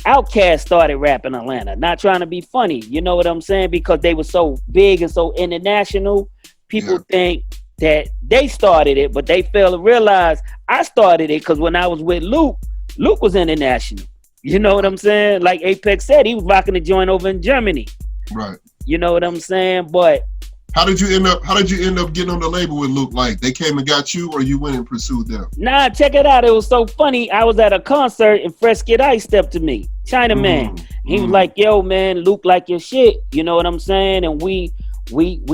Outkast started rap in Atlanta. Not trying to be funny, you know what I'm saying? Because they were so big and so international, people think that they started it, but they fail to realize I started it because when I was with Luke was international. You know what I'm saying? Like Apex said, he was rocking the joint over in Germany. Right. You know what I'm saying? But How did you end up getting on the label with Luke? Like they came and got you, or you went and pursued them? Nah, check it out. It was so funny. I was at a concert and Fresh Kid Ice stepped to me, Chinaman. He was like, "Yo, man, Luke like your shit." You know what I'm saying? And we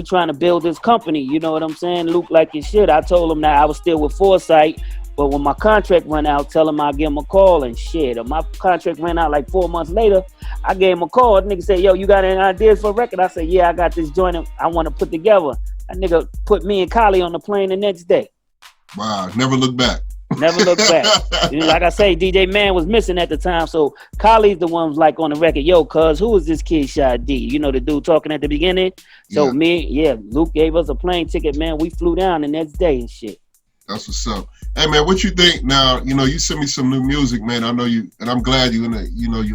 trying to build this company. You know what I'm saying? Luke like your shit. I told him that I was still with Foresight, but when my contract ran out, tell him I'll give him a call and shit. And my contract ran out like 4 months later. I gave him a call. That nigga said, "Yo, you got any ideas for a record?" I said, "Yeah, I got this joint I want to put together." That nigga put me and Kali on the plane the next day. Wow, never look back. Never look back. Like I say, DJ Man was missing at the time, so Kali's the one was like on the record, "Yo, cuz, who is this kid Shi D?" You know, the dude talking at the beginning. So Luke gave us a plane ticket, man. We flew down the next day and shit. That's what's up. Hey man, what you think now? You know, you sent me some new music, man. I know you, and I'm glad you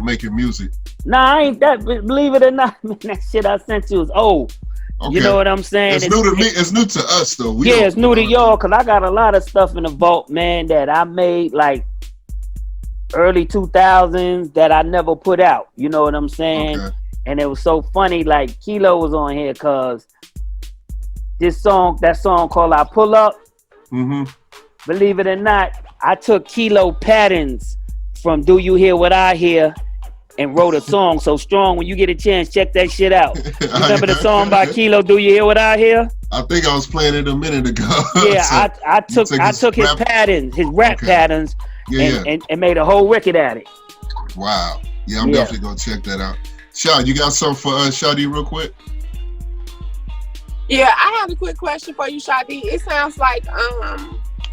making music. Nah, I ain't that. Believe it or not, man, that shit I sent you is old. Okay. You know what I'm saying? It's new to me. It's new to us, though. It's new to y'all, because I got a lot of stuff in the vault, man, that I made like early 2000s that I never put out. You know what I'm saying? Okay. And it was so funny, like Kilo was on here, because that song called I Pull Up, believe it or not, I took Kilo patterns from Do You Hear What I Hear and wrote a song so strong. When you get a chance, check that shit out. You remember the song by Kilo, Do You Hear What I Hear? I think I was playing it a minute ago. Yeah, so I took his patterns, his rap patterns, and made a whole record at it. Wow. Yeah, I'm definitely gonna check that out. Shad, you got something for Shadi real quick? Yeah, I have a quick question for you, Shadi. It sounds like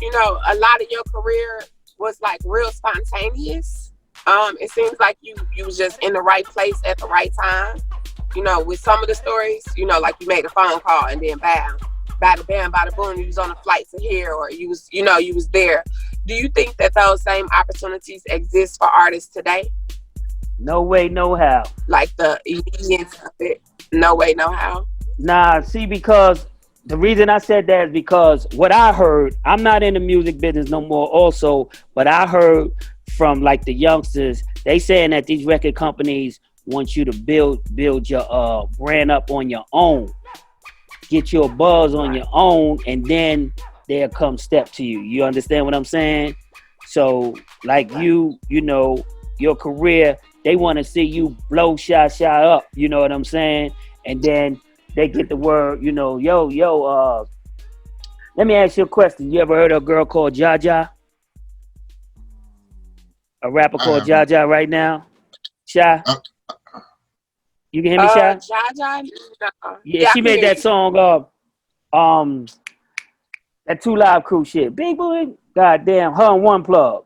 you know, a lot of your career was like real spontaneous. It seems like you was just in the right place at the right time. You know, with some of the stories, you know, like you made a phone call and then bam, bada bam, bada boom, you was on a flight to here, or you was there. Do you think that those same opportunities exist for artists today? No way, no how. Like the immediate of it. No way, no how. Nah, see, because the reason I said that is because what I heard, I'm not in the music business no more also, but I heard from like the youngsters, they saying that these record companies want you to build your brand up on your own, get your buzz on your own, and then they'll come step to you. You understand what I'm saying? So like you know, your career, they want to see you blow Shi up, you know what I'm saying? And then they get the word, you know, yo, let me ask you a question. You ever heard of a girl called Jaja? A rapper called Jaja right now? Shi? You can hear me, Shi? Jaja? No. Yeah, she made that song, that 2 Live Crew shit. Big boy, goddamn, her and One Plug.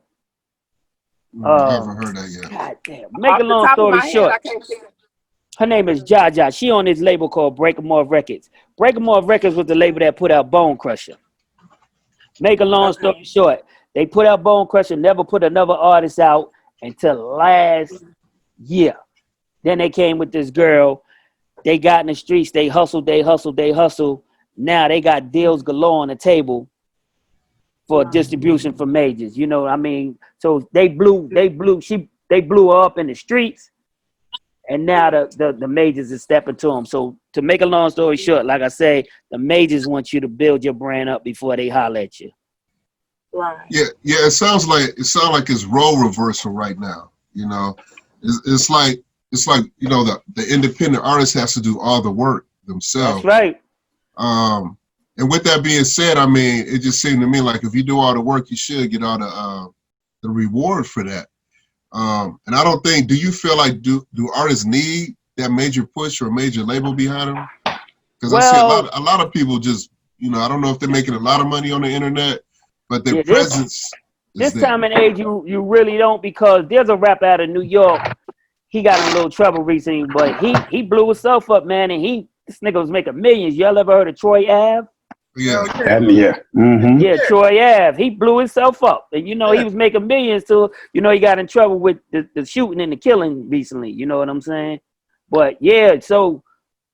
I haven't heard that yet. God damn. Make Off a the long top of story my head, short. I can't think. Her name is Jaja. She on this label called Break 'em Off Records. Break 'em Off Records was the label that put out Bone Crusher. Make a long story short, they put out Bone Crusher, never put another artist out until last year. Then they came with this girl. They got in the streets. They hustled. Now they got deals galore on the table for distribution for majors. You know what I mean? So they blew her up in the streets. And now the majors is stepping to them. So to make a long story short, like I say, the majors want you to build your brand up before they holler at you. Right. Yeah. It sounds like it's role reversal right now. You know, it's like you know the independent artist has to do all the work themselves. That's right. And with that being said, I mean, it just seemed to me like if you do all the work, you should get all the reward for that. And I don't think. Do you feel like do artists need that major push or major label behind them? Because I see a lot of people just, you know, I don't know if they're making a lot of money on the internet, but their presence. This time and age, you really don't, because there's a rapper out of New York. He got in a little trouble recently, but he blew himself up, man, and this nigga was making millions. Y'all ever heard of Troy Ave? Yeah. Mm-hmm. Yeah, Troy Ave. He blew himself up. And, you know, he was making millions till, you know, he got in trouble with the shooting and the killing recently. You know what I'm saying? But, yeah, so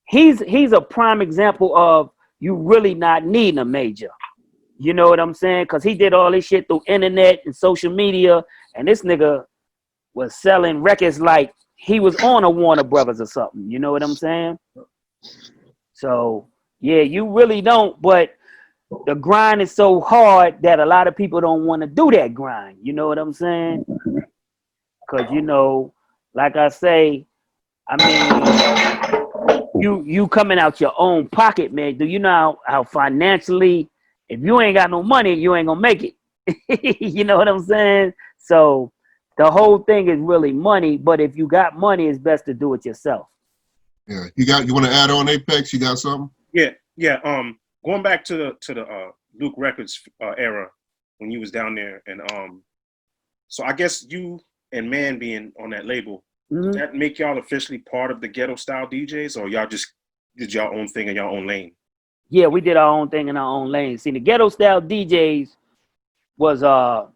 he's a prime example of you really not needing a major. You know what I'm saying? Because he did all this shit through internet and social media. And this nigga was selling records like he was on a Warner Brothers or something. You know what I'm saying? So, yeah, you really don't. But the grind is so hard that a lot of people don't want to do that grind. You know what I'm saying? Because, you know, like I say, I mean, you coming out your own pocket, man. Do you know how financially, if you ain't got no money, you ain't going to make it. You know what I'm saying? So the whole thing is really money. But if you got money, it's best to do it yourself. Yeah. You want to add on, Apex? You got something? Yeah. Going back to the Luke Records era when you was down there, and so I guess you and Man being on that label, did that make y'all officially part of the Ghetto Style DJs, or y'all just did y'all own thing in your own lane? Yeah, we did our own thing in our own lane. See, the Ghetto Style DJs was the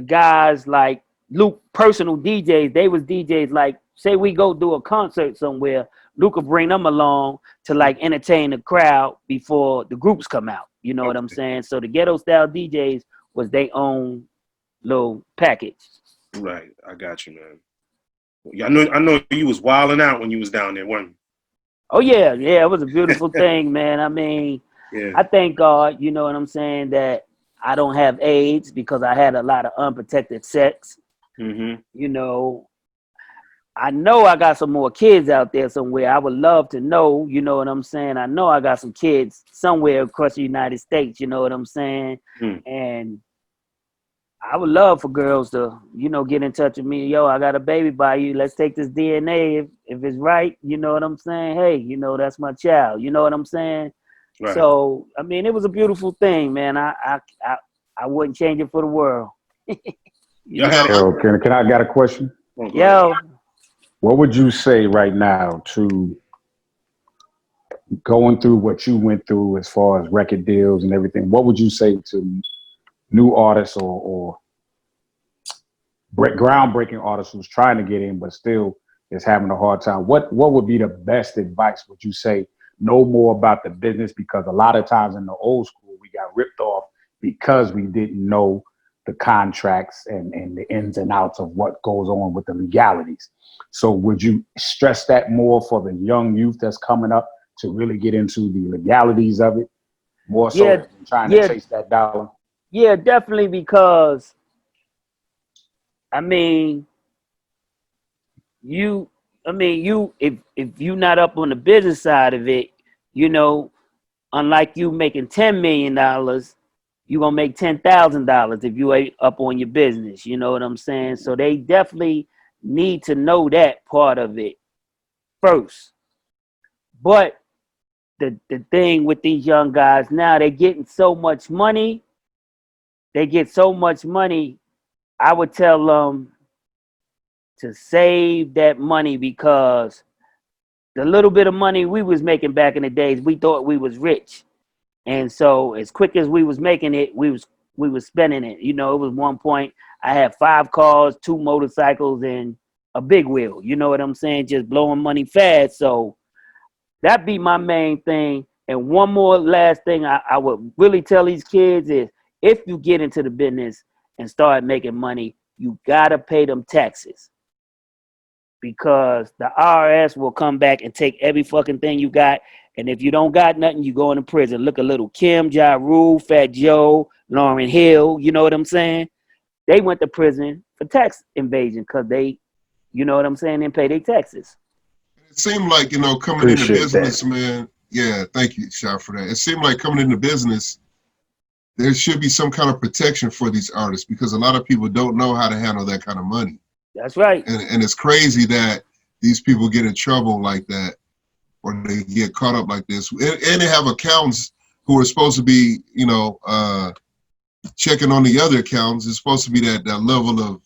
guys like Luke, personal DJs. They was DJs like, say we go do a concert somewhere, Luke will bring them along to like entertain the crowd before the groups come out. You know what I'm saying? So the Ghetto Style DJs was their own little package. Right, I got you, man. Yeah, I know you was wilding out when you was down there, weren't you? Oh yeah, it was a beautiful thing, man. I mean, I thank God, you know what I'm saying, that I don't have AIDS because I had a lot of unprotected sex. Mm-hmm. You know, I know I got some more kids out there somewhere. I would love to know, you know what I'm saying? I know I got some kids somewhere across the United States, you know what I'm saying? And I would love for girls to, you know, get in touch with me. Yo, I got a baby by you. Let's take this DNA. If it's right, you know what I'm saying? Hey, you know, that's my child. You know what I'm saying? Right. So, I mean, it was a beautiful thing, man. I wouldn't change it for the world. Yo, can I got a question? Yo. What would you say right now to going through what you went through as far as record deals and everything? What would you say to new artists or groundbreaking artists who's trying to get in but still is having a hard time? What would be the best advice? Would you say know more about the business? Because a lot of times in the old school, we got ripped off because we didn't know the contracts and the ins and outs of what goes on with the legalities. So would you stress that more for the young youth that's coming up to really get into the legalities of it more so than trying to chase that dollar? Yeah, definitely, because I mean, if you're not up on the business side of it, you know, unlike you making $10 million, you're gonna make $10,000 if you ain't up on your business. You know what I'm saying? So they definitely need to know that part of it first. But the thing with these young guys now, they're getting so much money. They get so much money I would tell them to save that money, because the little bit of money we was making back in the days, we thought we was rich. And so as quick as we was making it, we was spending it. You know, it was one point I had 5 cars, 2 motorcycles, and a big wheel. You know what I'm saying? Just blowing money fast. So that be my main thing. And one more last thing I would really tell these kids is, if you get into the business and start making money, you gotta pay them taxes. Because the IRS will come back and take every fucking thing you got. And if you don't got nothing, you go into prison. Look at little Kim, Ja Rule, Fat Joe, Lauryn Hill, you know what I'm saying? They went to prison for tax invasion because they, you know what I'm saying, didn't pay their taxes. It seemed like, you know, coming into business, man. Yeah, thank you, Shi, for that. It seemed like coming into business, there should be some kind of protection for these artists, because a lot of people don't know how to handle that kind of money. That's right. And it's crazy that these people get in trouble like that, or they get caught up like this. And they have accountants who are supposed to be, you know, checking on the other accountants. It's supposed to be that level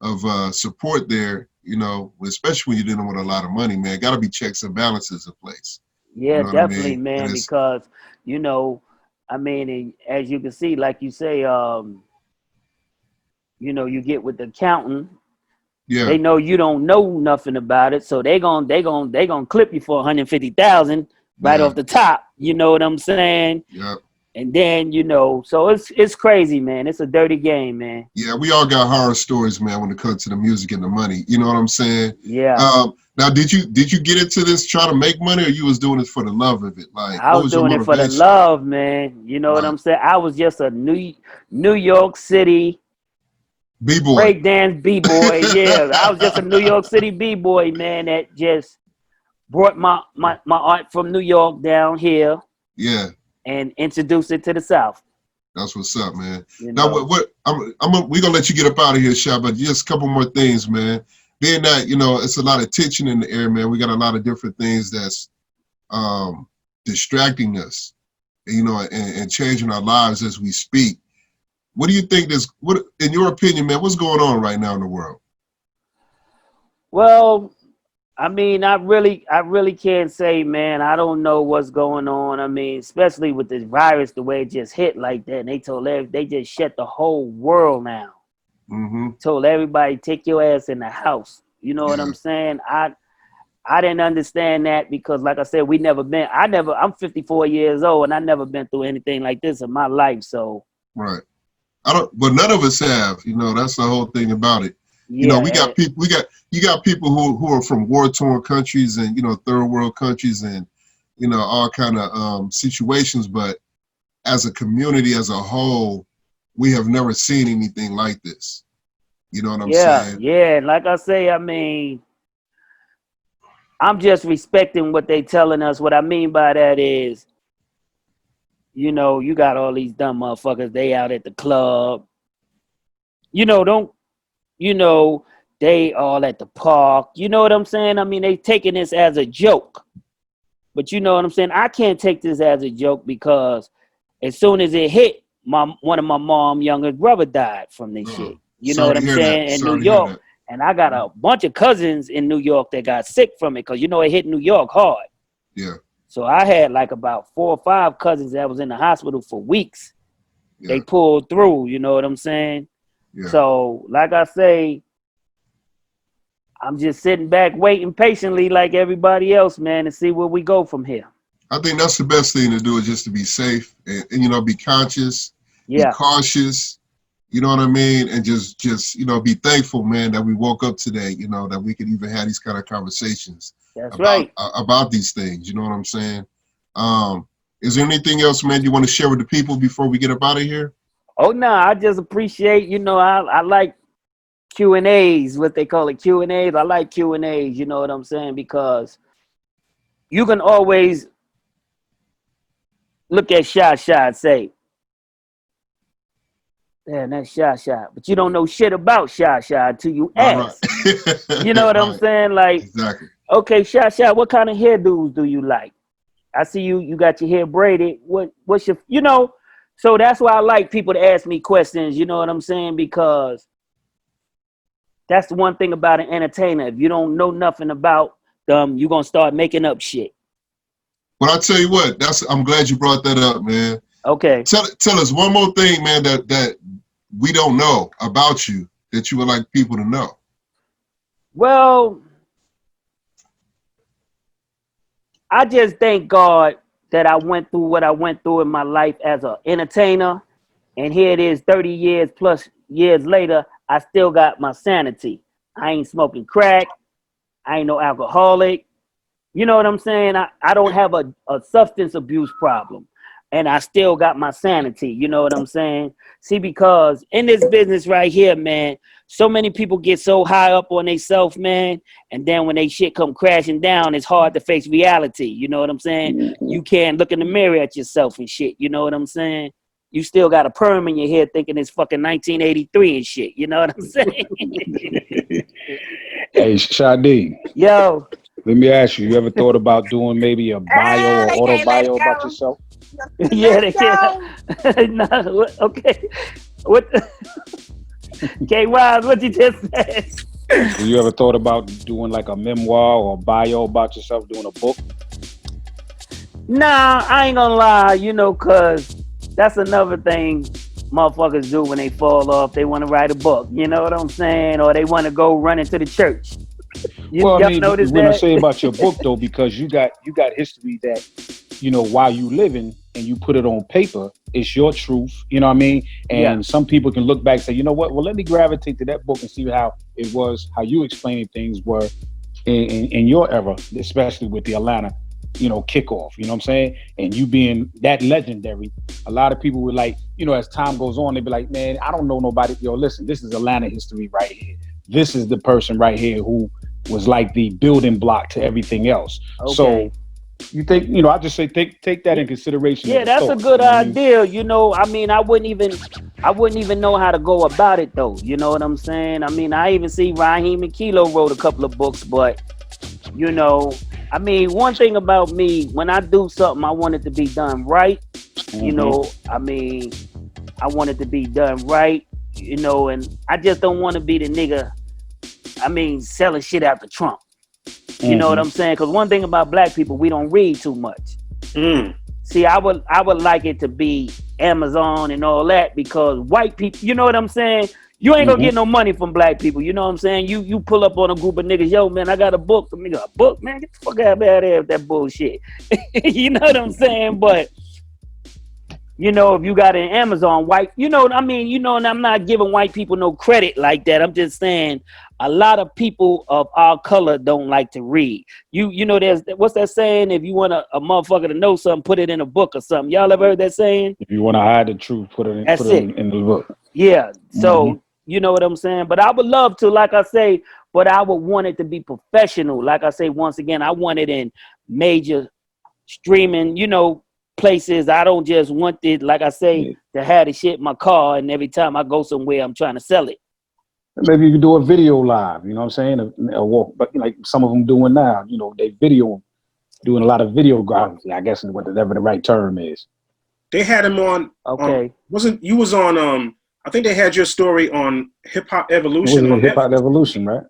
of support there, you know, especially when you're dealing with a lot of money, man. Got to be checks and balances in place. Yeah, you know definitely, I mean? man, because, you know, I mean, and as you can see, like you say, you know, you get with the accountant. Yeah. They know you don't know nothing about it, so they gonna clip you for 150,000 right off the top. You know what I'm saying? Yeah. And then, you know, so it's crazy, man. It's a dirty game, man. Yeah, we all got horror stories, man, when it comes to the music and the money. You know what I'm saying? Yeah. Now, did you get into this trying to make money, or you was doing it for the love of it? Like, I was doing it for the love, man. You know what I'm saying? I was just a New York City B-boy. Breakdance B-boy, yeah. I was just a New York City B-boy, man, that just brought my art from New York down here. Yeah. And introduced it to the South. That's what's up, man. You now, know. we're going to let you get up out of here, Shi, but just a couple more things, man. Being that, you know, it's a lot of tension in the air, man. We got a lot of different things that's distracting us, you know, and changing our lives as we speak. What do you think what, in your opinion, man, what's going on right now in the world? Well, I mean, I really can't say, man. I don't know what's going on. I mean, especially with this virus, the way it just hit like that. And they just shut the whole world down. Mm-hmm. Told everybody, take your ass in the house. You know what I'm saying? I didn't understand that, because, like I said, I'm 54 years old, and I never been through anything like this in my life. So. Right. But none of us have, you know, that's the whole thing about it. Yeah, you know, you got people who are from war-torn countries and, you know, third world countries and, you know, all kind of situations. But as a community, as a whole, we have never seen anything like this. You know what I'm saying? Yeah. And like I say, I mean, I'm just respecting what they telling us. What I mean by that is, you know, you got all these dumb motherfuckers, they out at the club. You know, they all at the park. You know what I'm saying? I mean, they taking this as a joke. But you know what I'm saying? I can't take this as a joke, because as soon as it hit, one of my mom's youngest brother died from this shit. You know what I'm saying? In New York. And I got a bunch of cousins in New York that got sick from it, because, you know, it hit New York hard. Yeah. So I had like about 4 or 5 cousins that was in the hospital for weeks. Yeah. They pulled through, you know what I'm saying? Yeah. So, like I say, I'm just sitting back waiting patiently like everybody else, man, to see where we go from here. I think that's the best thing to do, is just to be safe and you know, be conscious, be cautious, you know what I mean? And just, you know, be thankful, man, that we woke up today, you know, that we could even have these kind of conversations. That's right. About these things, you know what I'm saying? Is there anything else, man, you want to share with the people before we get up out of here? Oh, no, I just appreciate, you know, I like Q&As, what they call it, Q&As. I like Q&As, you know what I'm saying? Because you can always look at Shi Shi and say, damn, that's Shi Shi. But you don't know shit about Shi Shi until you ask. Right. You know what I'm saying? Like, exactly. Okay, Shi Shi, what kind of hairdos do you like? I see you got your hair braided. What's your, you know? So that's why I like people to ask me questions, you know what I'm saying? Because That's the one thing about an entertainer. If you don't know nothing about them, you're gonna start making up shit. But I tell you what, I'm glad you brought that up, man. Okay. Tell us one more thing, man, that we don't know about you that you would like people to know. Well, I just thank God that I went through what I went through in my life as an entertainer. And here it is 30 years plus years later, I still got my sanity. I ain't smoking crack. I ain't no alcoholic. You know what I'm saying? I don't have a substance abuse problem. And I still got my sanity. You know what I'm saying? See, because in this business right here, man, so many people get so high up on themselves, man. And then when they shit come crashing down, it's hard to face reality. You know what I'm saying? You can't look in the mirror at yourself and shit. You know what I'm saying? You still got a perm in your head thinking it's fucking 1983 and shit. You know what I'm saying? Hey, Shadi. Yo. Let me ask you, you ever thought about doing maybe a bio or auto bio about yourself? Yeah, they can't. No, okay. What? K-Wise, what you just said? Have you ever thought about doing like a memoir or a bio about yourself, doing a book? Nah, I ain't gonna lie, you know, cause that's another thing motherfuckers do when they fall off. They want to write a book, you know what I'm saying? Or they want to go run into the church. Well, I mean, when I say about your book though, because because you got history that, you know, while you living and you put it on paper, it's your truth, you know what I mean? And some people can look back and say, you know what, well, let me gravitate to that book and see how it was, how you explaining things were in your era, especially with the Atlanta, you know, kickoff, you know what I'm saying? And you being that legendary, a lot of people would like, you know, as time goes on, they'd be like, man, I don't know nobody. Yo, listen, this is Atlanta history right here. This is the person right here who was like the building block to everything else. Okay. So you think, you know, I just say take that in consideration. Yeah, that's a good idea. You know, I mean, I wouldn't even know how to go about it though. You know what I'm saying? I mean, I even see Raheem and Kilo wrote a couple of books, but you know, I mean, one thing about me, when I do something, I want it to be done right. You know, I mean, I want it to be done right, you know, and I just don't want to be the nigga, I mean, selling shit out the trunk. You know what I'm saying? Because one thing about black people, we don't read too much. See, I would like it to be Amazon and all that, because white people, you know what I'm saying? You ain't gonna get no money from black people. You know what I'm saying? You pull up on a group of niggas, yo, man, I got a book. Nigga, a book, man? Get the fuck out of here with that bullshit. You know what I'm saying? But, you know, if you got an Amazon white, you know what I mean? You know, and I'm not giving white people no credit like that. I'm just saying a lot of people of our color don't like to read. You know, there's, what's that saying? If you want a motherfucker to know something, put it in a book or something. Y'all ever heard that saying? If you want to hide the truth, put it in the book. Yeah. So, you know what I'm saying? But I would love to, like I say, but I would want it to be professional. Like I say, once again, I want it in major streaming, you know, places. I don't just want it, like I say, to have the shit in my car and every time I go somewhere, I'm trying to sell it. Maybe you can do a video live, you know what I'm saying? A walk, but like some of them doing now, you know, they doing a lot of videography, I guess, whatever the right term is. They had him on. Okay. You was on, I think they had your story on Hip Hop Evolution. Hip Hop Evolution, right?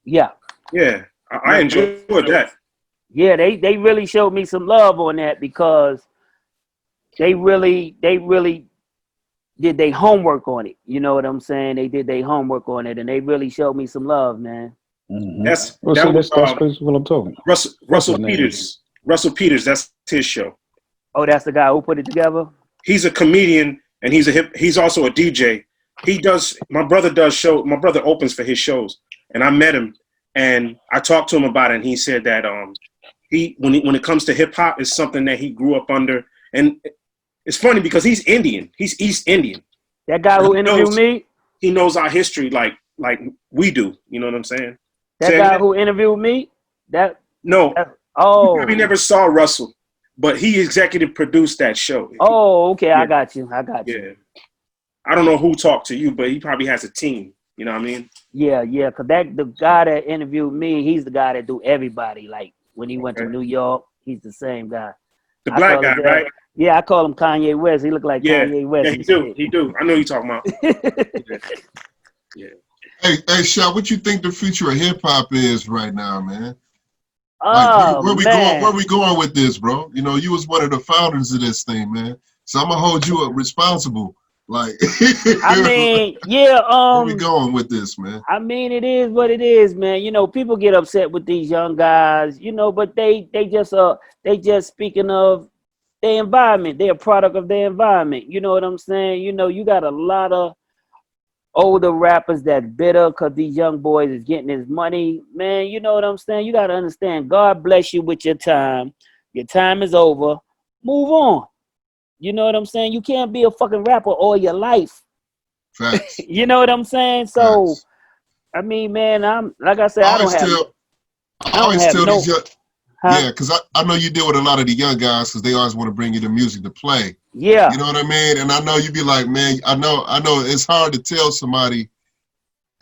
Yeah. Yeah. I enjoyed that. Yeah, they really showed me some love on that, because they really did their homework on it. You know what I'm saying? They did their homework on it, and they really showed me some love, man. That's what I'm talking. Russell Peters. Russell Peters, that's his show. Oh, that's the guy who put it together? He's a comedian, and he's also a DJ. My brother opens for his shows, and I met him, and I talked to him about it, and he said that when it comes to hip hop, it's something that he grew up under. And it's funny because he's Indian. He's East Indian. That guy who interviewed me? He knows our history like we do. You know what I'm saying? That guy who interviewed me? No. Oh. You probably never saw Russell, but he executive produced that show. Oh, okay. Yeah. I got you. Yeah. I don't know who talked to you, but he probably has a team. You know what I mean? Yeah. Because the guy that interviewed me, he's the guy that do everybody. Like when he went to New York, he's the same guy. The black guy, right? Yeah, I call him Kanye West. He look like Kanye West. Yeah, he do. I know you're talking about. Yeah. Hey, Shaw, what you think the future of hip hop is right now, man? Like, Oh where we man. going? Where we going with this, bro? You know, you was one of the founders of this thing, man. So I'm gonna hold you up responsible. Like, I mean, yeah. where we going with this, man? I mean, it is what it is, man. You know, people get upset with these young guys, you know, but they just speaking of their environment. They're a product of their environment. You know what I'm saying? You know, you got a lot of older rappers that bitter because these young boys is getting his money. Man, you know what I'm saying? You got to understand, God bless you with your time. Your time is over. Move on. You know what I'm saying? You can't be a fucking rapper all your life. Facts. You know what I'm saying? So, Facts. I mean, man, I'm like I said, I I don't always have tell no, these young, huh? yeah, because I know you deal with a lot of the young guys because they always want to bring you the music to play. Yeah. You know what I mean? And I know you be like, man, I know it's hard to tell somebody.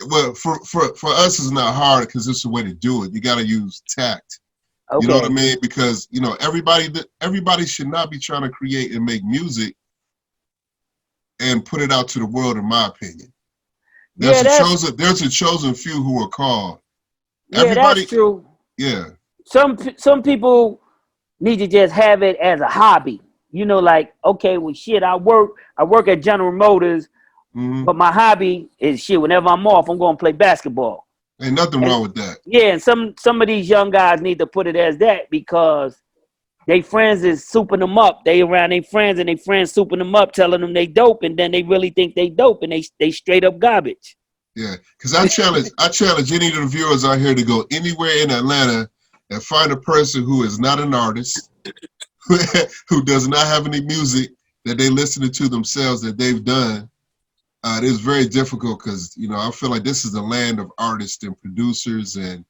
Well, for us, it's not hard because it's the way to do it. You got to use tact. Okay. You know what I mean? Because, you know, everybody should not be trying to create and make music and put it out to the world, in my opinion. There's a chosen few who are called. Yeah, Everybody, that's true. yeah. Some people need to just have it as a hobby. You know, like, okay, well, shit, I work at General Motors, but my hobby is shit. Whenever I'm off, I'm going to play basketball. Ain't nothing wrong with that. Yeah, and some of these young guys need to put it as that because they friends is souping them up. They around their friends and they friends souping them up, telling them they dope, and then they really think they dope, and they straight up garbage. Yeah, because I challenge any of the viewers out here to go anywhere in Atlanta and find a person who is not an artist, who does not have any music that they listening to themselves that they've done. It is very difficult because, you know, I feel like this is the land of artists and producers and,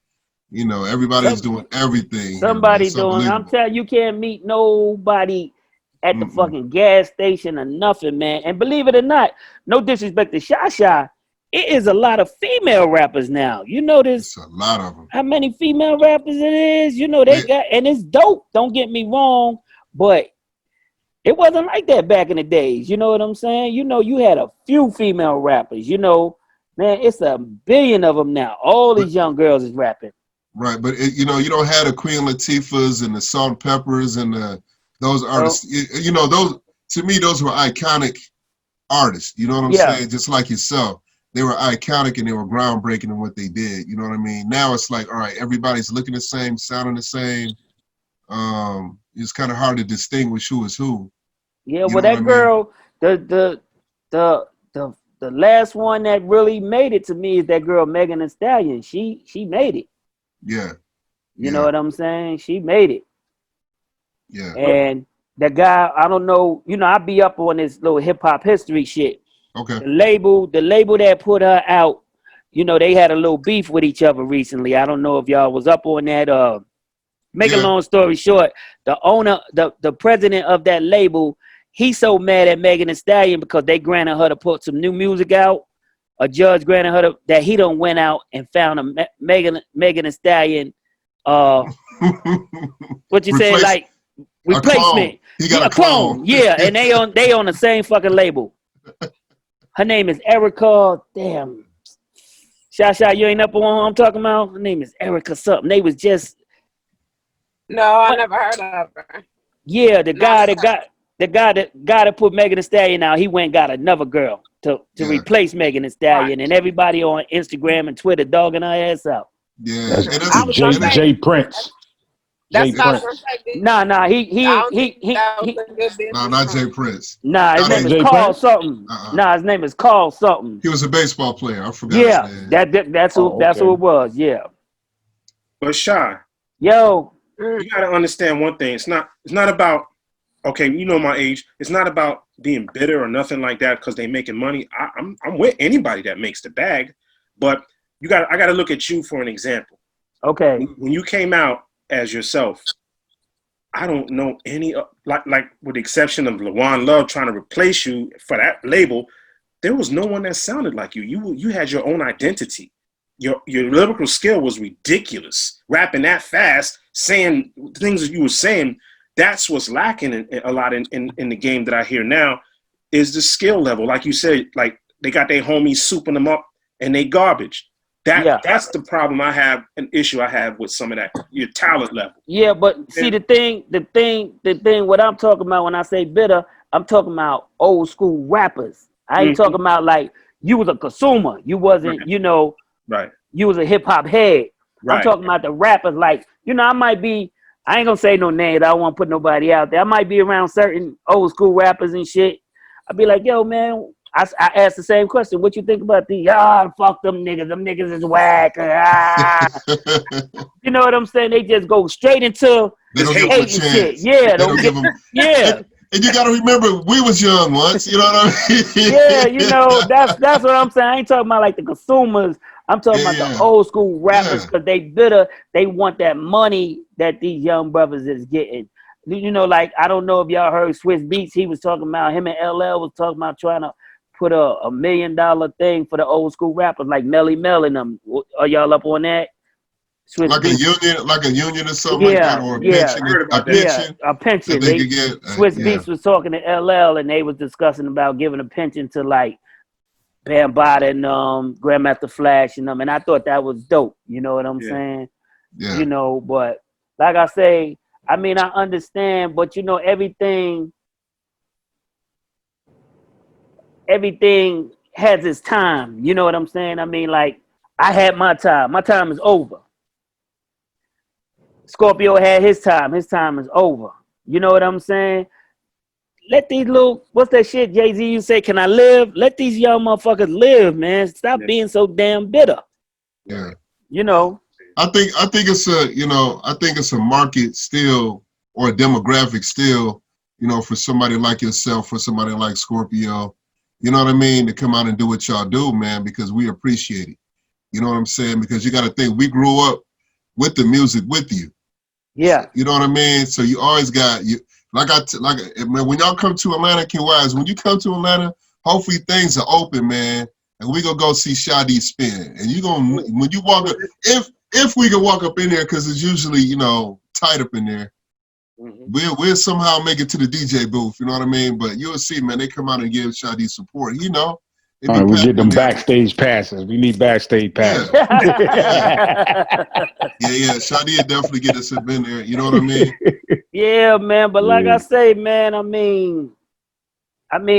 you know, everybody's doing everything. Somebody doing, I'm telling you, can't meet nobody at the fucking gas station or nothing, man. And believe it or not, no disrespect to Shi Shi, it is a lot of female rappers now. You know this? It's a lot of them. How many female rappers it is? You know, they got, and it's dope. Don't get me wrong, but it wasn't like that back in the days. You know what I'm saying? You know, you had a few female rappers. You know, man, it's a billion of them now. All these young girls is rapping. Right, but you know, you don't have the Queen Latifahs and the Salt and Peppers and those artists. You know, those, to me, those were iconic artists. You know what I'm saying? Just like yourself, they were iconic and they were groundbreaking in what they did. You know what I mean? Now it's like, all right, everybody's looking the same, sounding the same. It's kind of hard to distinguish who is who. Yeah, well, that girl, the last one that really made it to me is that girl Megan Thee Stallion. She made it. Yeah. You know what I'm saying? She made it. Yeah. And the guy, I don't know, you know, I be up on this little hip hop history shit. Okay. The label that put her out, you know, they had a little beef with each other recently. I don't know if y'all was up on that. Make a long story short, the owner, the president of that label, he's so mad at Megan Thee Stallion because they granted her to put some new music out. A judge granted her that he done went out and found a Megan Thee Stallion, what you say, like replacement. He got a clone. Yeah, and they on the same fucking label. Her name is Erica. Damn, Shi Shi, you ain't up on what I'm talking about. Her name is Erica something. They was just. No, I never heard of her. Yeah, the guy that put Megan Thee Stallion out, he went and got another girl to replace Megan Thee Stallion, and everybody on Instagram and Twitter dogging her ass out. Yeah, that's Jay Prince. That's Jay not Prince. Nah, not Jay Prince. Nah, his name is Carl something. Nah, his name is Carl something. He was a baseball player. I forgot his name. That's who it was. Yeah. But Shy, yo, you gotta understand one thing. It's not about, okay, you know my age. It's not about being bitter or nothing like that because they making money. I'm with anybody that makes the bag, but I gotta look at you for an example. Okay. When you came out as yourself, I don't know any like with the exception of LaJuan Love trying to replace you for that label, there was no one that sounded like you. You had your own identity. Your lyrical skill was ridiculous. Rapping that fast, saying things that you were saying, that's what's lacking a lot in the game that I hear now is the skill level. Like you said, like they got their homies souping them up and they garbage. That's the problem I have, an issue I have with some of that, your talent level. Yeah, but see the thing, what I'm talking about when I say bitter, I'm talking about old school rappers. I ain't talking about like you was a consumer. You wasn't, Right. you know, Right. you was a hip hop head. Right. I'm talking about the rappers, like, you know, I might be, I ain't gonna say no names, I don't want to put nobody out there. I might be around certain old school rappers and shit. I'd be like, yo, man, I asked the same question. What you think about the, fuck them niggas is whack. You know what I'm saying? They just go straight into They don't give them a hating chance. shit. Yeah, They don't give them. yeah. And you got to remember, we was young once. You know what I mean? Yeah, you know, that's what I'm saying. I ain't talking about like the consumers. I'm talking about the old school rappers because they bitter. They want that money that these young brothers is getting. You know, like, I don't know if y'all heard Swiss Beats. He was talking about, him and LL was talking about trying to put a $1 million thing for the old school rappers like Melly Mel and them. Are y'all up on that? Swiss like Beats. a union or something like that, or a pension. A pension. They could get, Swiss Beats was talking to LL and they was discussing about giving a pension to like Bambaataa and Grandmaster Flash and them, and I thought that was dope. You know what I'm saying? Yeah. You know, but like I say, I mean, I understand, but you know, everything has its time. You know what I'm saying? I mean, like, I had my time. My time is over. Scorpio had his time. His time is over. You know what I'm saying? Let these little, what's that shit, Jay-Z, you say, can I live? Let these young motherfuckers live, man. Stop being so damn bitter. Yeah. You know? I think it's a market still, or a demographic still, you know, for somebody like yourself, for somebody like Scorpio, you know what I mean, to come out and do what y'all do, man, because we appreciate it. You know what I'm saying? Because you got to think, we grew up with the music with you. Yeah. You know what I mean? So you always got, when y'all come to Atlanta, King Wise, when you come to Atlanta, hopefully things are open, man, and we gonna go see Shadi spin. And you gonna, when you walk up, if we can walk up in there, because it's usually, you know, tight up in there, we'll somehow make it to the DJ booth, you know what I mean? But you'll see, man, they come out and give Shadi support, you know. All right, we get them backstage passes. We need backstage passes. Yeah, Shadi will definitely get us up in there, you know what I mean? Yeah, man, but like I say, man, I mean,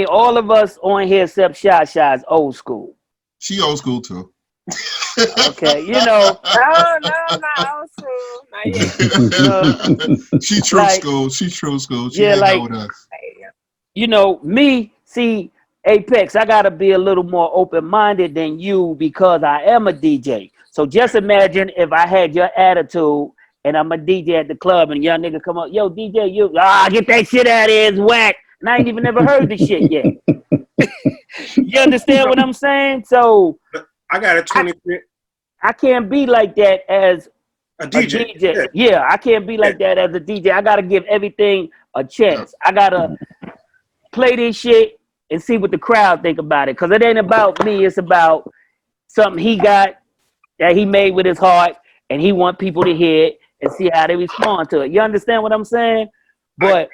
all of us on here except Shy is old school. She old school too. Okay, you know. No, I'm not old school. Not yet. She true school. She true school. She hang out with us. You know, me, see, Apex, I gotta be a little more open-minded than you because I am a DJ. So just imagine if I had your attitude and I'm a DJ at the club and young nigga come up, yo, DJ, get that shit out of here, it's whack. And I ain't even never heard the shit yet. You understand what I'm saying? So I got a 23. I can't be like that as a DJ. Yeah, I can't be like that as a DJ. I gotta give everything a chance. I gotta play this shit and see what the crowd think about it. Because it ain't about me. It's about something he got that he made with his heart, and he want people to hear it and see how they respond to it. You understand what I'm saying? But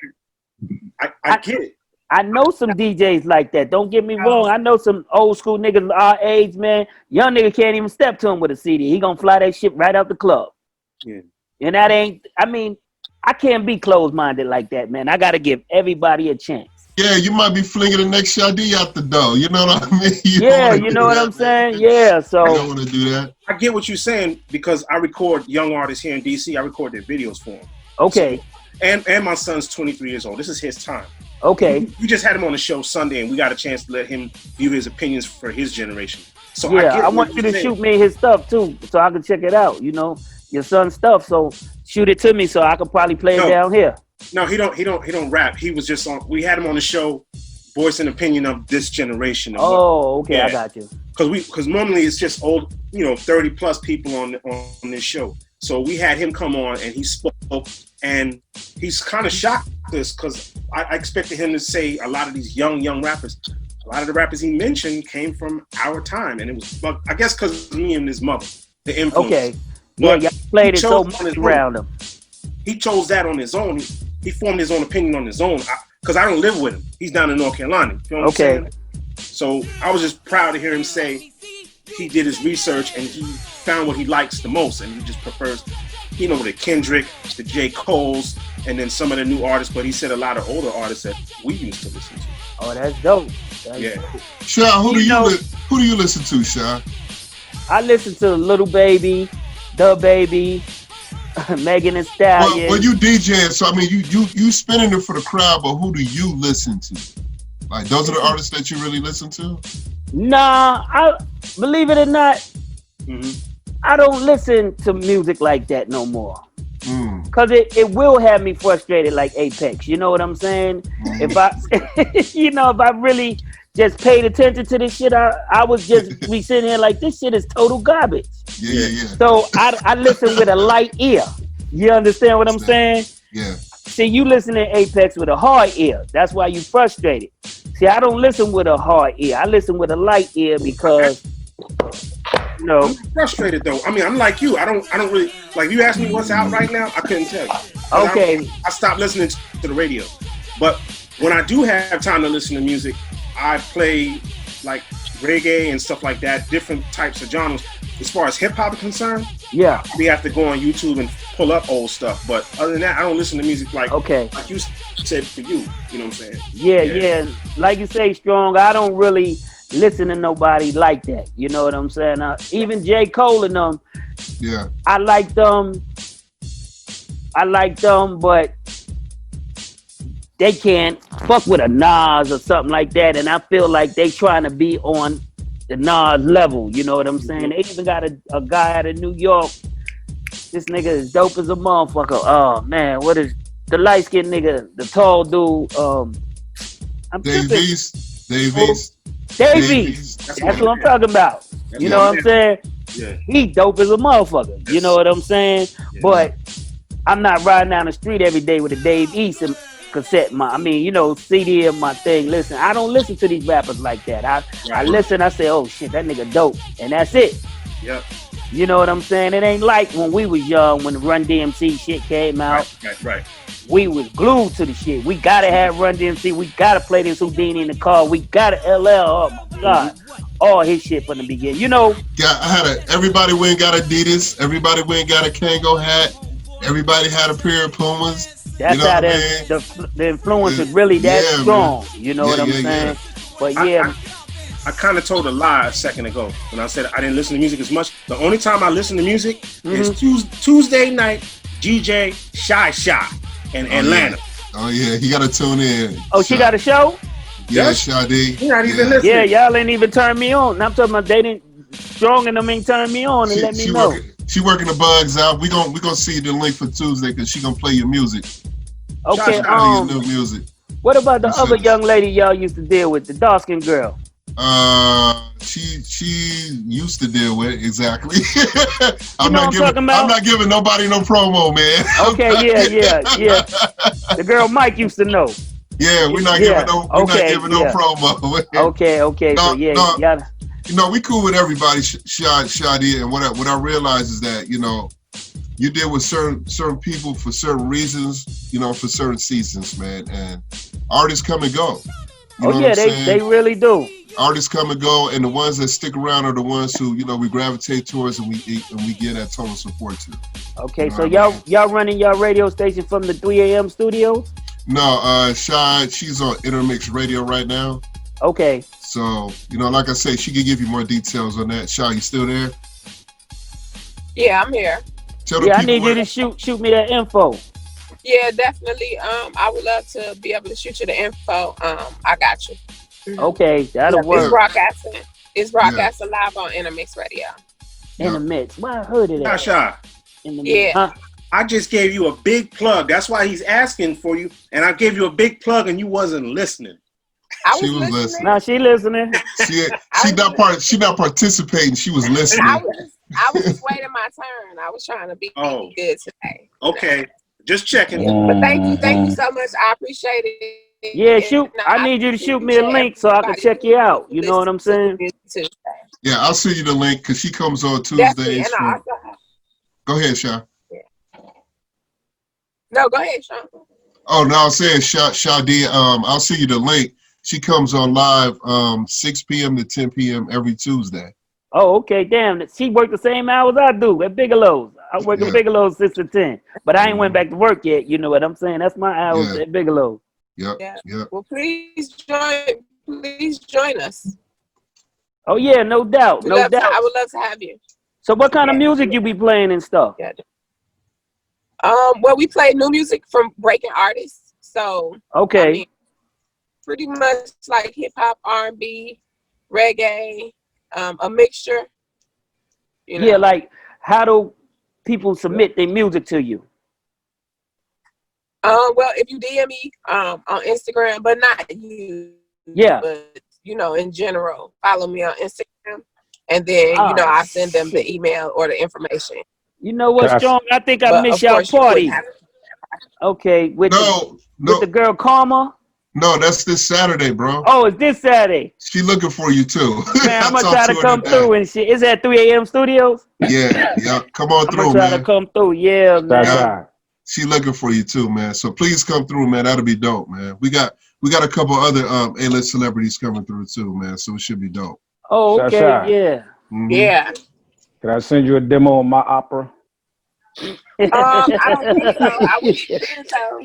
I get it. I know some DJs like that. Don't get me wrong. I know some old school niggas our age, man. Young nigga can't even step to him with a CD. He gonna fly that shit right out the club. Yeah. And that ain't, I mean, I can't be closed-minded like that, man. I gotta give everybody a chance. Yeah, you might be flinging the next Shadi out the door. You know what I mean? You know what I'm saying? Yeah, so. I don't want to do that. I get what you're saying because I record young artists here in D.C. I record their videos for them. Okay. So, and my son's 23 years old. This is his time. Okay. You just had him on the show Sunday, and we got a chance to let him view his opinions for his generation. So yeah, I want you to shoot me his stuff, too, so I can check it out, you know, your son's stuff. So shoot it to me so I can probably play it down here. No, he don't rap. He was just on. We had him on the show, voice an opinion of this generation. Oh, okay, I got you. Because normally it's just old, 30 plus people on this show. So we had him come on and he spoke, and he's kind of shocked us because I expected him to say a lot of these young rappers. A lot of the rappers he mentioned came from our time, and it was, I guess, because me and his mother, the influence. Okay, yeah, y'all played it so much around him. He chose that on his own. He formed his own opinion on his own. Because I don't live with him. He's down in North Carolina. You know what I'm saying? So I was just proud to hear him say, he did his research and he found what he likes the most, and he just prefers, you know, the Kendrick, the J. Cole's, and then some of the new artists. But he said a lot of older artists that we used to listen to. Oh, that's dope. Yeah. Sha, who do you listen to, Sha? I listen to Little Baby, The Baby, Megan Thee Stallion. Well, you DJing, so I mean, you spinning it for the crowd, but who do you listen to? Like, those are the artists that you really listen to? Nah, I believe it or not, I don't listen to music like that no more. Cause it will have me frustrated like Apex. You know what I'm saying? If I, if I really just paid attention to this shit, I was just be sitting here like, this shit is total garbage. Yeah. So I listen with a light ear. You understand what I'm saying? Yeah. See, you listen to Apex with a hard ear. That's why you frustrated. See, I don't listen with a hard ear. I listen with a light ear because, I'm frustrated though. I mean, I'm like you. I don't really like. You asked me what's out right now. I couldn't tell you. Okay. I stopped listening to the radio. But when I do have time to listen to music, I play like reggae and stuff like that, different types of genres. As far as hip hop is concerned, yeah, we have to go on YouTube and pull up old stuff. But other than that, I don't listen to music like you said for you. You know what I'm saying? Yeah. Like you say, Strong, I don't really listen to nobody like that. You know what I'm saying? Even J. Cole and them, yeah, I like them, but they can't fuck with a Nas or something like that. And I feel like they trying to be on the Nas level. You know what I'm saying? They even got a guy out of New York. This nigga is dope as a motherfucker. Oh man, what is the light skinned nigga, the tall dude? Davies. That's what I'm talking about. You know what I'm saying? Yeah. He dope as a motherfucker. You know what I'm saying? Yeah. But I'm not riding down the street every day with a Dave East and cassette CD in my thing. Listen, I don't listen to these rappers like that. I listen, I say, oh shit, that nigga dope. And that's it. Yep. You know what I'm saying? It ain't like when we was young, when the Run DMC shit came out. Right. We was glued to the shit. We gotta have Run DMC. We gotta play this Houdini in the car. We gotta LL. Oh my God. All his shit from the beginning. You know. Yeah, everybody went got Adidas. Everybody went got a Kango hat. Everybody had a pair of Pumas. That's how the influence is really that strong. Man. You know what I'm saying? But I kind of told a lie a second ago when I said I didn't listen to music as much. The only time I listen to music is Tuesday night, DJ Shi Shi in Atlanta. Oh yeah, he got to tune in. Oh, she got a show? Yeah, Shadi. You're not even listening. Yeah, y'all ain't even turn me on. I'm talking about they didn't Strong and them ain't turn me on and let me know. She working the bugs out. We gonna see the link for Tuesday because she gonna play your music. Okay. Your new music. What about the other young lady y'all used to deal with, the dark-skinned girl? She used to deal with it, exactly. I'm not giving nobody no promo, man. Okay, yeah. The girl Mike used to know. Yeah, we're not giving no promo. Okay. So yeah. You know, we cool with everybody, Shadi, and what I realize is that, you know, you deal with certain people for certain reasons, you know, for certain seasons, man. And artists come and go. You know they really do. Artists come and go, and the ones that stick around are the ones who, you know, we gravitate towards and we get that total support to. Okay, so y'all running y'all radio station from the 3 a.m. studios? No, she's on Intermix Radio right now. Okay. So, you know, like I say, she can give you more details on that. Sha, you still there? Yeah, I'm here. I need you to shoot me that info. Yeah, definitely. I would love to be able to shoot you the info. I got you. Okay, that'll work. It's broadcasting live on Intermix Radio. Intermix. Well, I heard it. Sha. I just gave you a big plug. That's why he's asking for you. And I gave you a big plug and you wasn't listening. She was listening. No, she listening. She not participating. She was listening. I was just waiting my turn. I was trying to be good today. Okay. Just checking. But thank you so much. I appreciate it. Yeah, I need you to shoot me a link so I can check you out. You know what I'm saying? Yeah, I'll send you the link because she comes on Tuesdays. Go ahead, Sha. Yeah. No, go ahead, Sean. Oh, no, I was saying, Shadi, I'll send you the link. She comes on live 6 p.m. to 10 p.m. every Tuesday. Oh, okay, damn. She worked the same hours I do at Bigelow's. I work at Bigelow's 6 to 10, but I ain't went back to work yet. You know what I'm saying? That's my hours at Bigelow. Yep. Yeah. Yep. Well, please join us. Oh yeah, no doubt, no doubt. I would love to have you. So what kind of music you be playing and stuff? Yeah. Well, we play new music from breaking artists. So okay, I mean, pretty much like hip hop, R&B, reggae, a mixture. You know? Yeah, like how do people submit their music to you? Well, if you DM me on Instagram, but not you. Yeah. But you know, in general, follow me on Instagram, and then I send them the email or the information. You know what, Strong? I think I missed y'all party. Okay, with the girl Karma. No, that's this Saturday, bro. Oh, it's this Saturday. She looking for you too. Man, I'm gonna try to come through and shit. Is that 3 a.m. studios? Yeah. Come on through, man. I'm gonna try to come through. Yeah, man. Yeah. She looking for you too, man. So please come through, man. That'll be dope, man. We got a couple other A-list celebrities coming through too, man. So it should be dope. Oh, okay, yeah. Mm-hmm. Yeah. Can I send you a demo of my opera? I don't think so. I would think so.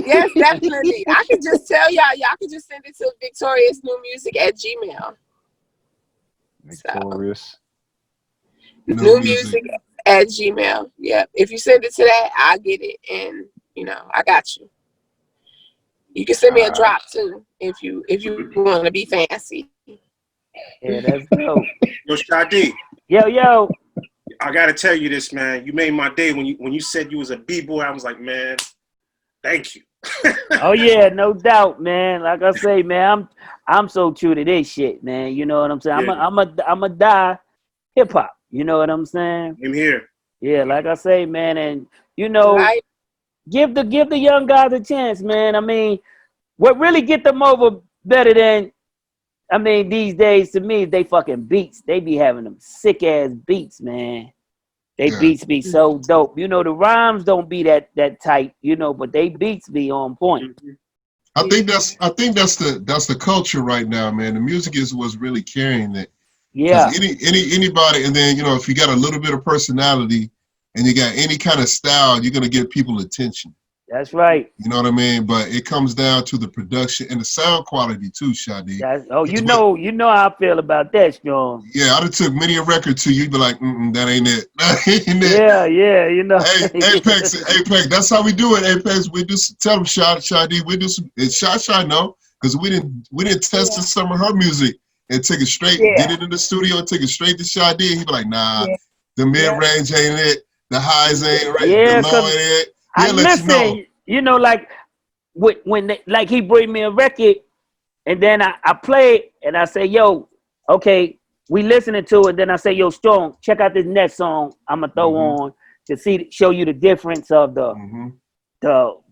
Yes, definitely. I could just tell y'all could just send it to victoriousnewmusic@gmail. Victorious. Newmusic@gmail. Yeah. If you send it to that, I'll get it, and I got you. You can send me a drop too if you want to be fancy. Yeah, that's dope. Yo, Shadi. Yo. I gotta tell you this, man. You made my day when you said you was a B-boy. I was like, man, thank you. Oh yeah, no doubt, man. Like I say, man, I'm so true to this shit, man. You know what I'm saying? Yeah. I'm a die hip hop. You know what I'm saying? I'm here. Yeah, like I say, man, and give the young guys a chance, man. I mean, what really get them over better than these days to me, they fucking beats. They be having them sick ass beats, man. They beats be so dope. You know, the rhymes don't be that tight, but they beats be on point. I think that's the culture right now, man. The music is what's really carrying it. Yeah. Anybody, and then if you got a little bit of personality and you got any kind of style, you're gonna get people attention. That's right. You know what I mean? But it comes down to the production and the sound quality too, Shadi. You know how I feel about that, Strong. Yeah, I'd have took many a record to you. You'd be like, that ain't it. That ain't it. Yeah, Hey, Apex, that's how we do it, Apex. We just tell them, Shadi, we do some, it's Shy no, because we didn't test some of her music and take it straight, get it in the studio and take it straight to Shadi. He'd be like, nah, the mid-range ain't it, the highs ain't right, the low ain't it. I listen, like when he bring me a record, and then I play it, and I say, yo, okay, we listening to it. Then I say, yo, Strong, check out this next song I'm gonna throw on to show you the difference of the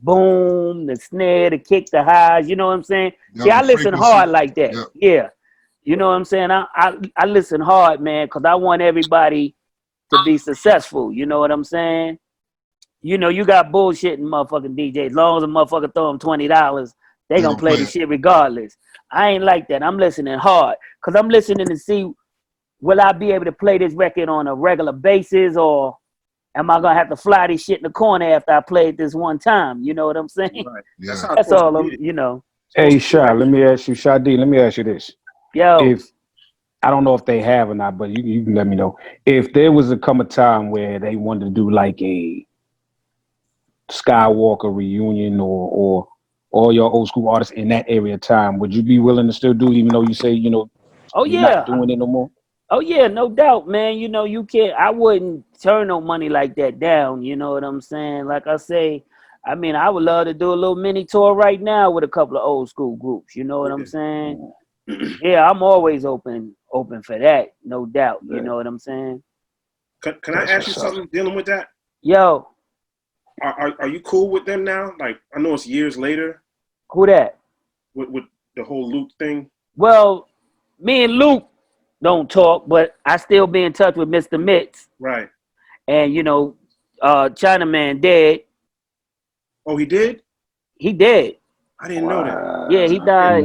boom, the snare, the kick, the highs. You know what I'm saying? I listen hard like that. Yeah, you know what I'm saying? I listen hard, man, because I want everybody to be successful. You know what I'm saying? You got bullshitting motherfucking DJs. As long as a motherfucker throw them $20, they gonna play the shit regardless. I ain't like that. I'm listening hard because I'm listening to see will I be able to play this record on a regular basis, or am I gonna have to fly this shit in the corner after I play it this one time? You know what I'm saying? Right. Yeah. That's all. Hey, Shy, let me ask you, Shadi, let me ask you this. Yo. I don't know if they have or not, but you can let me know. If there was a time where they wanted to do like a Skywalker reunion or all your old school artists in that area of time, would you be willing to still do, even though you say, you're not doing it no more? Oh yeah, no doubt, man. You can't, I wouldn't turn no money like that down. You know what I'm saying? Like I say, I would love to do a little mini tour right now with a couple of old school groups. You know what I'm saying? Yeah, I'm always open for that, no doubt. You know what I'm saying? Can I ask you something dealing with that? Yo. Are you cool with them now? Like, I know it's years later. Who that? With the whole Luke thing? Well, me and Luke don't talk, but I still be in touch with Mr. Mitz. Right. And, Chinaman dead. Oh, he did? He dead. I didn't know that. Yeah, he died.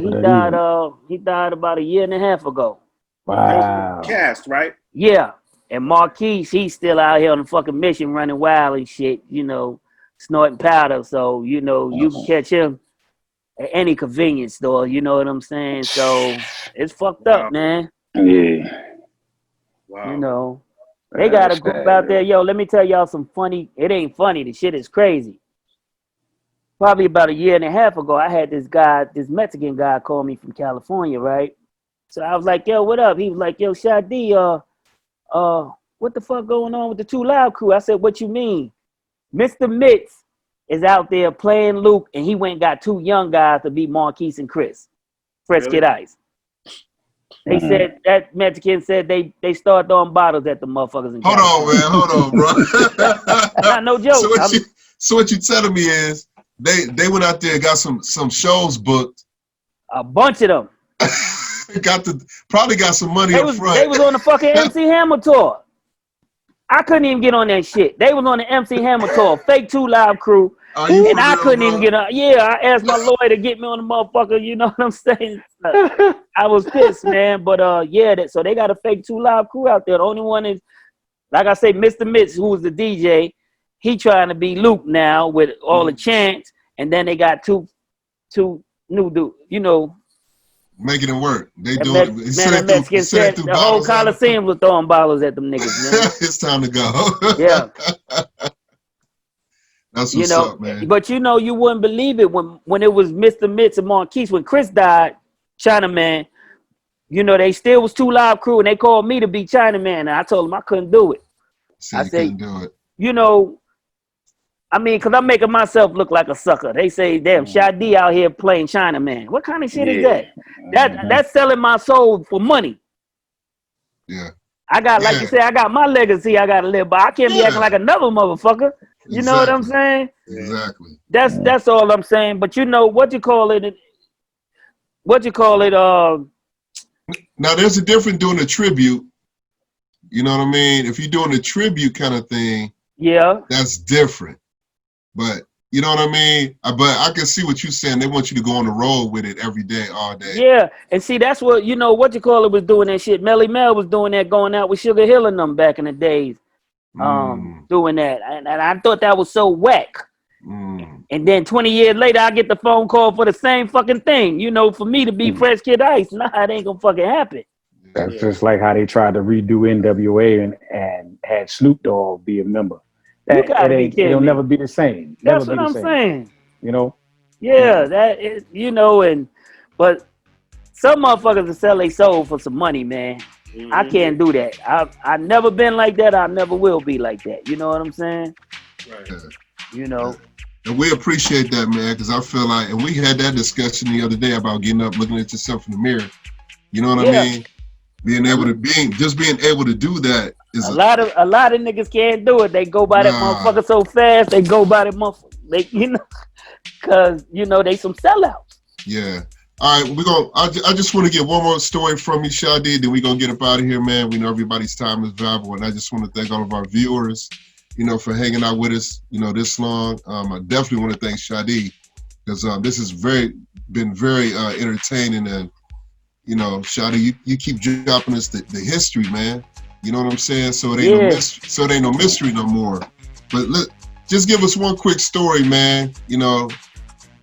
He died about a year and a half ago. Wow. Cast, right? Yeah, and Marquise, he's still out here on the fucking mission, running wild and shit. You know, snorting powder. So you know, you can catch him at any convenience store. You know what I'm saying? So it's fucked up, man. Yeah. Wow. You know, they got a group out there. Yo, let me tell y'all some funny. It ain't funny. The shit is crazy. Probably about a year and a half ago, I had this guy, this Mexican guy, call me from California, right? So I was like, "Yo, what up?" He was like, "Yo, Shadi, what the fuck going on with the Two Live Crew?" I said, "What you mean?" Mr. Mitz is out there playing Luke, and he went and got two young guys to be Marquise and Chris, Fresh Kid Ice. They said that Mexican said they start throwing bottles at the motherfuckers in California. Hold on, bro. Not no joke. So what you telling me is they went out there and got some shows booked. A bunch of them. Probably got some money up front. They was on the fucking MC Hammer tour. I couldn't even get on that shit. They was on the MC Hammer tour, fake Two Live Crew, and I couldn't even get on. Yeah, I asked my lawyer to get me on the motherfucker. You know what I'm saying? I was pissed, man. But yeah, so they got a fake Two Live Crew out there. The only one is, like I say, Mr. Mitz, who was the DJ. He trying to be Luke now with all the chants, and then they got two new dudes. You know. Making it work. They do it. Man, Mexican said the whole Coliseum was throwing bottles at them niggas, man. It's time to go. Yeah. That's what's up, man. But you know, you wouldn't believe it when it was Mr. Mitz and Marquise. When Chris died, Chinaman, you know, they still was Two Live Crew, and they called me to be Chinaman, and I told them I couldn't do it. I said, couldn't do it. You know, I mean, because I'm making myself look like a sucker. They say, damn, Shadi out here playing Chinaman. What kind of shit is that? That's selling my soul for money. Yeah. I got, like you said, I got my legacy I got to live by. I can't be acting like another motherfucker. You know what I'm saying? Exactly. That's all I'm saying. But you know, what you call it? Now, there's a difference doing a tribute. You know what I mean? If you're doing a tribute kind of thing, yeah, that's different. But you know what I mean? But I can see what you're saying. They want you to go on the road with it every day, all day. Yeah, and see, that's what, you know, what you call it was doing that shit. Melly Mel was doing that, going out with Sugar Hill and them back in the days, doing that. And I thought that was so whack. And then 20 years later, I get the phone call for the same fucking thing. You know, for me to be Fresh Kid Ice, nah, it ain't gonna fucking happen. That's just like how they tried to redo NWA and had Snoop Dogg be a member. It'll never be the same. That's what I'm saying. You know? Yeah, that is, you know, but some motherfuckers will sell their soul for some money, man. I can't do that. I've never been like that. I never will be like that. You know what I'm saying? Right. You know. And we appreciate that, man, because I feel like, and we had that discussion the other day about getting up, looking at yourself in the mirror. You know what I mean? Being able to do that is a lot of niggas can't do it. They go by that motherfucker so fast. They go by that motherfucker. You know, cause you know they some sellouts. Yeah. All right, I just want to get one more story from you, Shadi. Then we're gonna get up out of here, man. We know everybody's time is valuable, and I just want to thank all of our viewers, you know, for hanging out with us, you know, this long. I definitely want to thank Shadi because this has been very entertaining. And you know, Shadi, you keep dropping us the history, man. You know what I'm saying? So it ain't no mystery no more. But just give us one quick story, man. You know,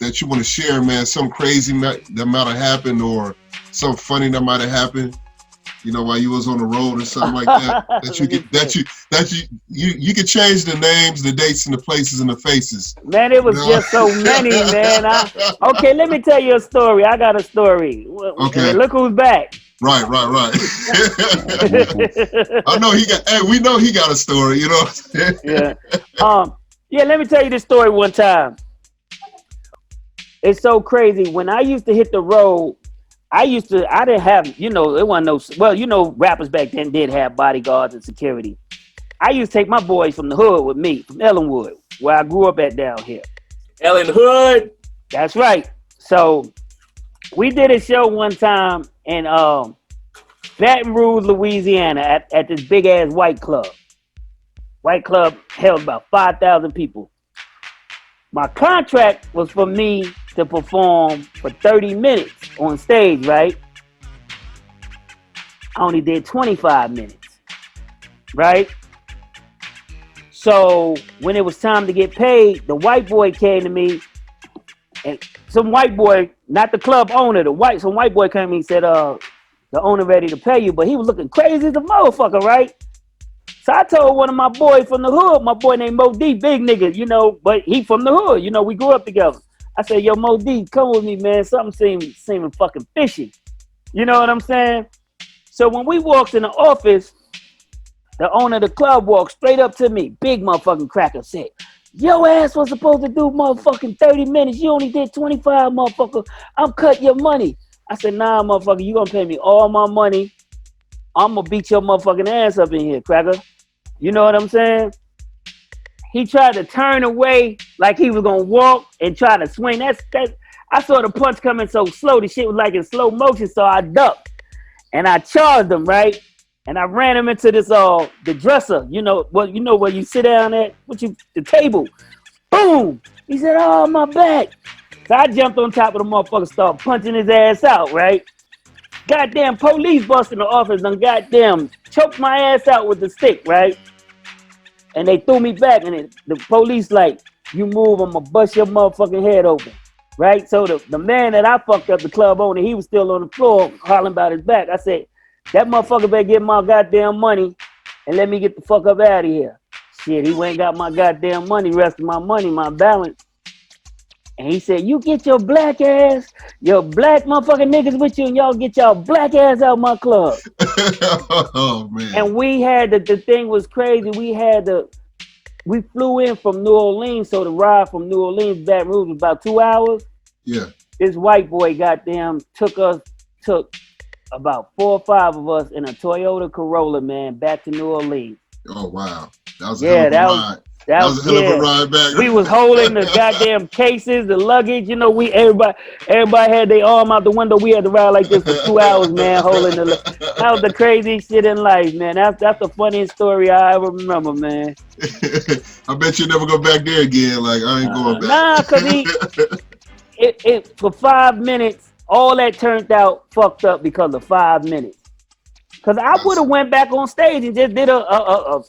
that you want to share, man. Something crazy that might have happened, or something funny that might have happened. You know, while you was on the road or something like that. You could change the names, the dates, and the places and the faces. Man, it was just so many, man. Okay, let me tell you a story. I got a story. Okay, look who's back. Right. I know we know he got a story, you know what I'm saying? Yeah, let me tell you this story one time. It's so crazy. When I used to hit the road, I didn't have, you know, it wasn't no, well, you know, rappers back then did have bodyguards and security. I used to take my boys from the hood with me, from Ellenwood, where I grew up at down here. Ellen Hood. That's right. So we did a show one time in Baton Rouge, Louisiana, at this big ass white club. White club held about 5,000 people. My contract was for me to perform for 30 minutes on stage, right? I only did 25 minutes. right? So when it was time to get paid, the white boy came to me, and some white boy, not the club owner, some white boy came to me and said, the owner ready to pay you, but he was looking crazy as a motherfucker, right? So I told one of my boys from the hood, my boy named Mo D, big nigga, you know, but he from the hood, you know, we grew up together. I said, yo, Mo D, come with me, man. Something seeming fucking fishy. You know what I'm saying? So when we walked in the office, the owner of the club walked straight up to me, big motherfucking cracker, said, your ass was supposed to do motherfucking 30 minutes. You only did 25, motherfucker. I'm cutting your money. I said, nah, motherfucker, you gonna pay me all my money. I'm gonna beat your motherfucking ass up in here, cracker. You know what I'm saying? He tried to turn away like he was gonna walk and try to swing. That's I saw the punch coming so slow, the shit was like in slow motion, so I ducked. And I charged him, right? And I ran him into this the dresser, you know where you sit down at, the table. Boom! He said, oh, my back. So I jumped on top of the motherfucker, started punching his ass out, right? Goddamn police bust in the office and goddamn choked my ass out with the stick, right? And they threw me back, and the police like, you move, I'm gonna bust your motherfucking head open, right? So the man that I fucked up, the club owner, he was still on the floor hollering about his back. I said, that motherfucker better get my goddamn money and let me get the fuck up out of here. Shit, he went and got my goddamn money, rest of my money, my balance. And he said, you get your black ass, your black motherfucking niggas with you, and y'all get y'all black ass out my club. Oh, man. And we had, the thing was crazy. We flew in from New Orleans, so the ride from New Orleans to Baton Rouge was about 2 hours. Yeah. This white boy goddamn took about 4 or 5 of us in a Toyota Corolla, man, back to New Orleans. Oh, wow. That was a hell of a ride. That was a hell of a ride back. We was holding the goddamn cases, the luggage. You know, everybody had their arm out the window. We had to ride like this for 2 hours, man, holding that was the craziest shit in life, man. That's the funniest story I ever remember, man. I bet you never go back there again. Like, I ain't going back. Nah, because it for 5 minutes, all that turned out fucked up because of 5 minutes. Because I would have went back on stage and just did a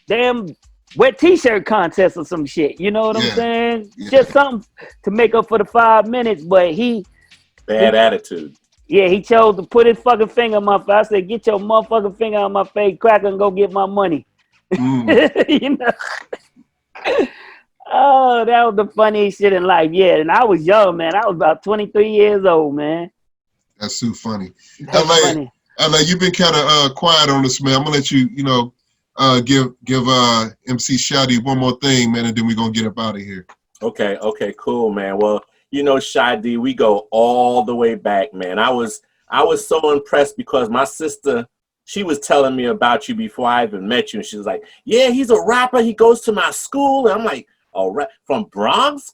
damn wet t-shirt contest or some shit. You know what I'm saying? Yeah. Just something to make up for the 5 minutes. But bad attitude. Yeah, he chose to put his fucking finger in my face. I said, get your motherfucking finger out of my face, cracker, and go get my money. You know? Oh, that was the funniest shit in life. Yeah, and I was young, man. I was about 23 years old, man. That's so funny. Funny. LA, you've been kind of quiet on this, man. I'm gonna let you, give MC Shadi one more thing, man, and then we're gonna get up out of here. Okay, cool, man. Well, Shadi, we go all the way back, man. I was so impressed because my sister, she was telling me about you before I even met you, and she was like, "Yeah, he's a rapper. He goes to my school." And I'm like, "All right, from Bronx?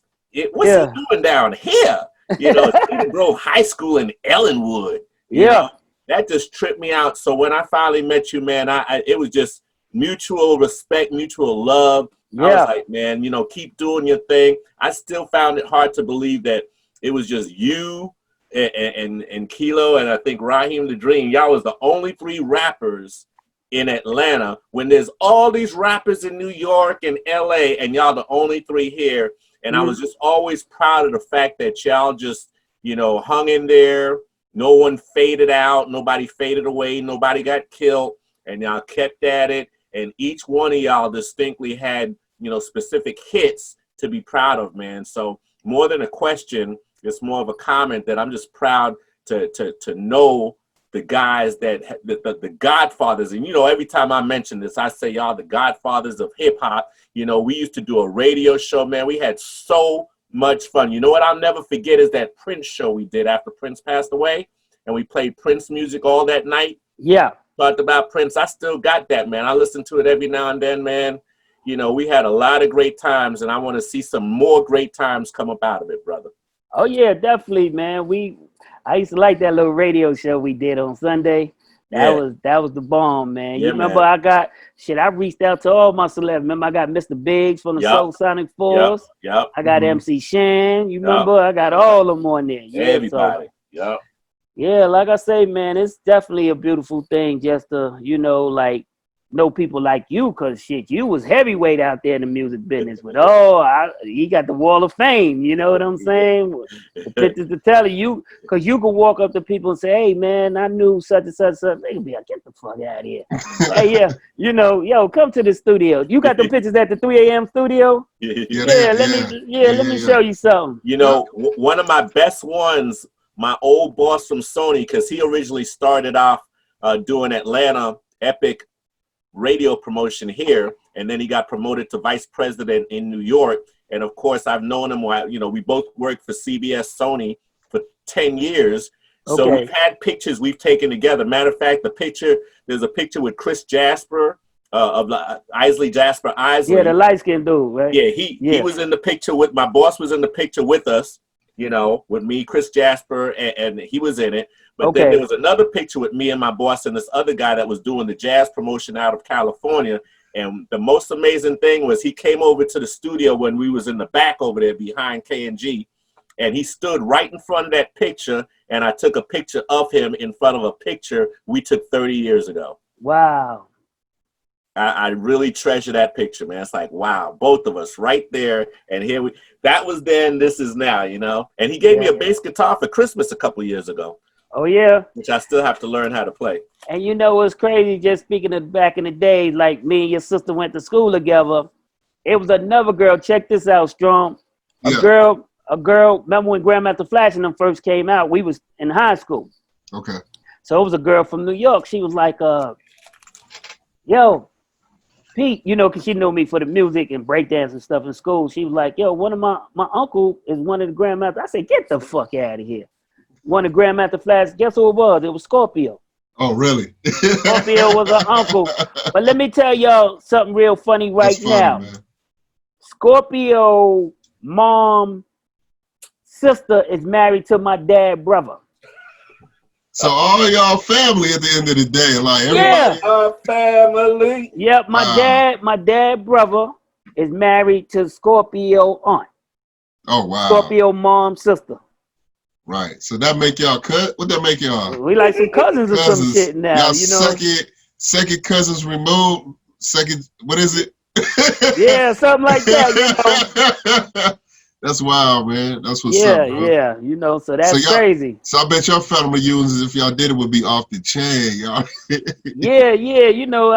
What's he doing down here?" Cedar Grove High School in Ellenwood. You know? That just tripped me out. So when I finally met you, man, it was just mutual respect, mutual love. I was like, man, keep doing your thing. I still found it hard to believe that it was just you and Kilo and I think Raheem the Dream. Y'all was the only 3 rappers in Atlanta when there's all these rappers in New York and LA and y'all the only 3 here. And I was just always proud of the fact that y'all just, hung in there. No one faded out. Nobody faded away. Nobody got killed. And y'all kept at it. And each one of y'all distinctly had, specific hits to be proud of, man. So more than a question, it's more of a comment that I'm just proud to know the guys that the godfathers. And, every time I mention this, I say y'all the godfathers of hip hop. We used to do a radio show, man. We had so much fun. You know what I'll never forget is that Prince show we did after Prince passed away, and we played Prince music all that night. Yeah. Talked about Prince. I still got that, man. I listen to it every now and then, man. We had a lot of great times, and I want to see some more great times come up out of it, brother. Oh yeah, definitely, man. I used to like that little radio show we did on Sunday. That was the bomb, man. You remember, man. I reached out to all my celebrities. Remember, I got Mr. Biggs from the Soul Sonic Force. Yep. I got MC Shan. You remember? I got all of them on there. Everybody. Yeah, like I say, man, it's definitely a beautiful thing just to, know people like you, cause shit, you was heavyweight out there in the music business. But he got the Wall of Fame. You know what I'm saying? The pictures to tell you, cause you can walk up to people and say, "Hey man, I knew such and such." They can be like, "Get the fuck out of here." Hey, yeah, you know, yo, come to the studio. You got the pictures at the 3 a.m. studio? Let me show you something. You know, one of my best ones, my old boss from Sony, because he originally started off doing Atlanta Epic radio promotion here, and then he got promoted to vice president in New York. And of course, I've known him while, you know, we both worked for CBS Sony for 10 years. So we've had pictures we've taken together. Matter of fact, there's a picture with Chris Jasper of Isley Jasper Isley. Yeah, the light-skinned dude, right? Yeah, he was in the picture with, my boss was in the picture with us, you know, with me, Chris Jasper, and he was in it. But then there was another picture with me and my boss and this other guy that was doing the jazz promotion out of California. And the most amazing thing was he came over to the studio when we was in the back over there behind K&G, and he stood right in front of that picture, and I took a picture of him in front of a picture we took 30 years ago. Wow. I really treasure that picture, man. It's like, wow, both of us right there. And that was then, this is now, you know. And he gave me a bass guitar for Christmas a couple of years ago. Oh, yeah. Which I still have to learn how to play. And you know what's crazy, just speaking of back in the day, like me and your sister went to school together. It was another girl, check this out, Strong. A girl, remember when Grandmaster Flash and them first came out, we was in high school. Okay. So it was a girl from New York. She was like, yo, Pete, you know, because she knew me for the music and breakdance and stuff in school. She was like, yo, one of my uncle is one of the Grandmasters. I said, get the fuck out of here. One of Grandmaster Flash, guess who it was? It was Scorpio. Oh, really? Scorpio was her uncle. But let me tell y'all something real funny now. Man. Scorpio mom sister is married to my dad brother. So all y'all family at the end of the day, like everybody. Family. Yep, my dad brother is married to Scorpio aunt. Oh wow. Scorpio mom sister. Right. So that make y'all cut? What that make y'all? We like some cousins or some shit now. Y'all, you know? second cousins removed. Second, what is it? Yeah, something like that, you know. That's wild, man. That's what's up, bro. Yeah, you know, so that's crazy. So I bet your family reunions, if y'all did it, would be off the chain, y'all. yeah, you know,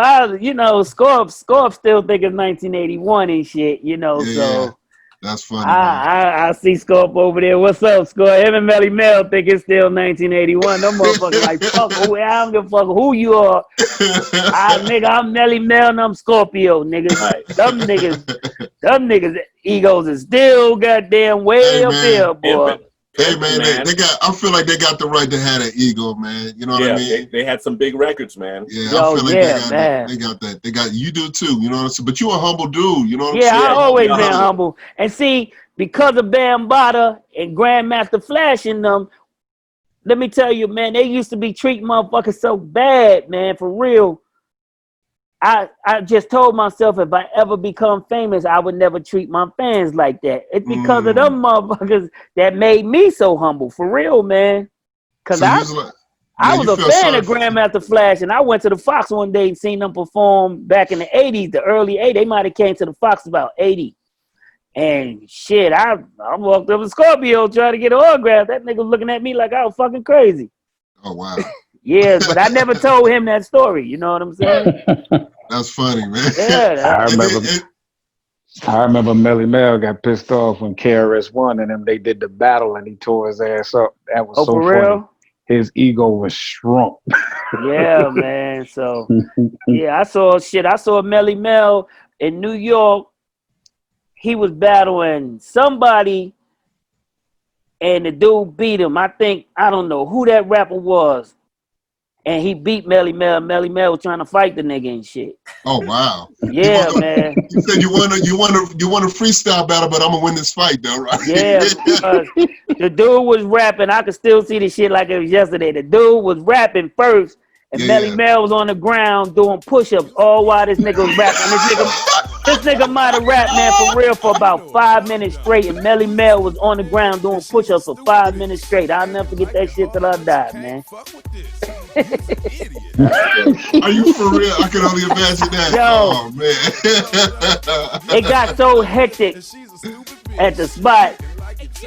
Scorp still think it's 1981 and shit, you know, so. That's funny. I see Scorp over there. What's up, Scorp? Him and Melly Mel think it's still 1981. Them motherfuckers like, fuck, I don't give a fuck who you are. Nigga, I'm Melly Mel and I'm Scorpio, niggas. Right. Them niggas egos is still goddamn way up there, boy. Hey man, I feel like they got the right to have that ego, man. You know what I mean? They had some big records, man. Yeah, I feel like they got that. They got, you do too, you know what I'm saying? But you a humble dude, you know what I'm saying? Yeah, I always been humble. And see, because of Bambaataa and Grandmaster Flash and them, let me tell you, man, they used to be treating motherfuckers so bad, man, for real. I just told myself if I ever become famous, I would never treat my fans like that. It's because of them motherfuckers that made me so humble, for real, man. Because I was a fan of Grandmaster Flash, and I went to the Fox one day and seen them perform back in the 80s, the early 80s. They might have came to the Fox about 80. And shit, I walked up to Scorpio trying to get an autograph. That nigga was looking at me like I was fucking crazy. Oh, wow. Yeah, but I never told him that story. You know what I'm saying? That's funny, man. Yeah, I remember Melly Mel got pissed off when KRS One and them they did the battle and he tore his ass up. That was so funny. Real? His ego was shrunk. Yeah, man. So yeah, I saw Melly Mel in New York. He was battling somebody, and the dude beat him. I don't know who that rapper was. And he beat Melly Mel. Melly Mel was trying to fight the nigga and shit. Oh wow! Yeah, man. You said you want a freestyle battle, but I'm gonna win this fight, though, right? Yeah, because the dude was rapping. I could still see the shit like it was yesterday. The dude was rapping first, and Melly Mel was on the ground doing push-ups all while this nigga was rapping. This nigga might have rapped, man, for real for about 5 minutes straight, and Melly Mel was on the ground doing push-ups for 5 minutes straight. I'll never forget that shit till I die, man. Are you for real? I can only imagine that. Yo, oh man. It got so hectic at the spot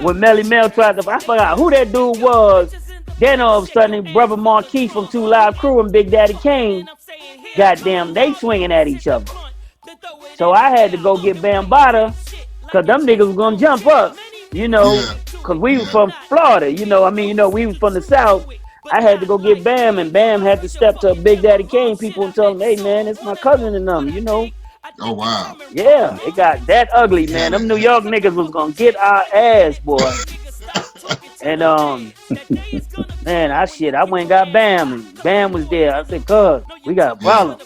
when Melly Mel tried to. I forgot who that dude was. Then all of a sudden, brother Marquis from 2 Live Crew and Big Daddy Kane, goddamn, they swinging at each other. So I had to go get Bambaataa, cause them niggas was gonna jump up, you know, cause we was from Florida, you know. I mean, you know, we was from the South. I had to go get Bam, and Bam had to step to Big Daddy Kane people and tell them, hey man, it's my cousin and them, you know. Oh wow. Yeah, it got that ugly, man. Them New York niggas was gonna get our ass, boy. And man, I went and got Bam, and Bam was there. I said, cuz, we got a problem.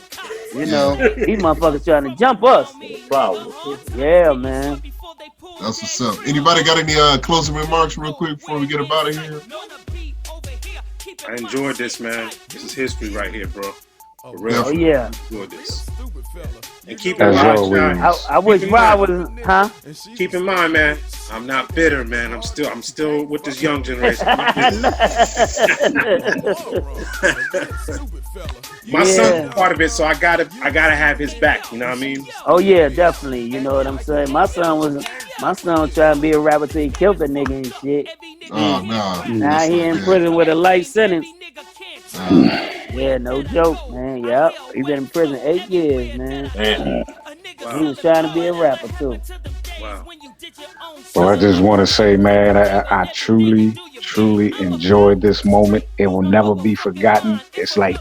You know, these motherfuckers trying to jump us. Problem. Yeah, man. That's what's up. Anybody got any closing remarks real quick before we get up out of here? I enjoyed this, man. This is history right here, bro. For real. Oh yeah. Enjoyed this. And keep in mind, I wish Rob was, huh? Keep in mind, man, I'm not bitter, man. I'm still with this young generation. My son's part of it, so I gotta have his back. You know what I mean? Oh yeah, definitely. You know what I'm saying? My son was trying to be a rapper till he killed the nigga and shit. Oh no. Now he in prison with a life sentence. Yeah, no joke, man. Yep, he been in prison 8 years, man. Wow. He was trying to be a rapper too. Wow. Well, I just want to say, man, I truly enjoyed this moment. It will never be forgotten. It's like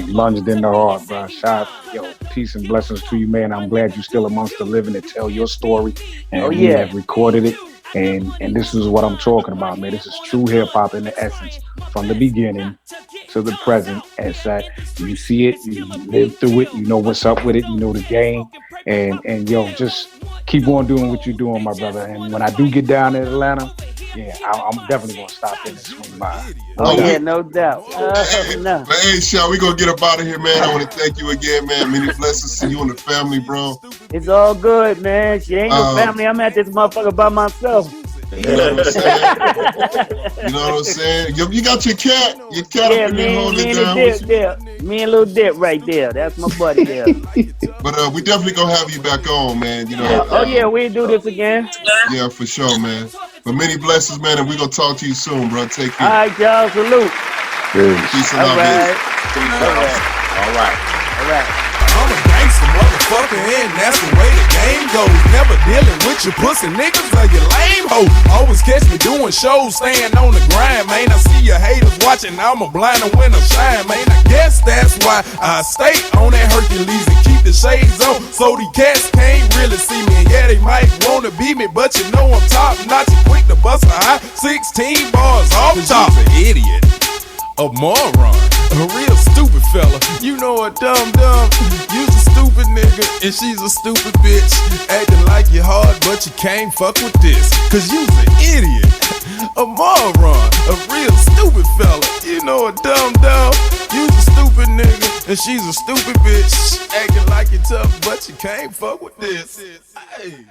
lunged in the heart, bro. Shout, yo, peace and blessings to you, man. I'm glad you're still amongst the living to tell your story, and we have recorded it. And this is what I'm talking about, man. This is true hip hop in the essence, from the beginning to the present. As that you see it, you live through it, you know what's up with it, you know the game, and yo, just keep on doing what you're doing, my brother. And when I do get down in Atlanta, I'm definitely gonna stop in and swing by. Oh yeah, no doubt. No. Hey, Shaw, we gonna get up out of here, man. I want to thank you again, man. Many blessings to you and the family, bro. It's all good, man. She ain't no family. I'm at this motherfucker by myself. You know what I'm saying? You know what I'm saying? You got your cat. Your cat up in there holding it down. Me and Lil Dip right there. That's my buddy there. But we definitely gonna have you back on, man. You know. Oh yeah, we do this again. Yeah, for sure, man. But many blessings, man, and we gonna talk to you soon, bro. Take care. All right, y'all. Salute. Peace and love. All right. I'm a gangster motherfucker, and that's the way the game goes. Never dealing with your pussy niggas or your lame hoes. Always catch me doing shows, staying on the grind, man. I see your haters watching, I'm a blind when I shine, man. I guess that's why I stay on that Hercules and keep the shades on, so the cats can't really see me. And yeah, they might wanna beat me, but you know I'm top notch and quick to bust a high 16 bars off top. An idiot, a moron, a real stupid fella. You know a dumb. You's a stupid nigga and she's a stupid bitch. Acting like you're hard, but you can't fuck with this. Cause you's an idiot, a moron, a real stupid fella. You know a dumb. You's a stupid nigga and she's a stupid bitch. Acting like you're tough, but you can't fuck with this. Hey.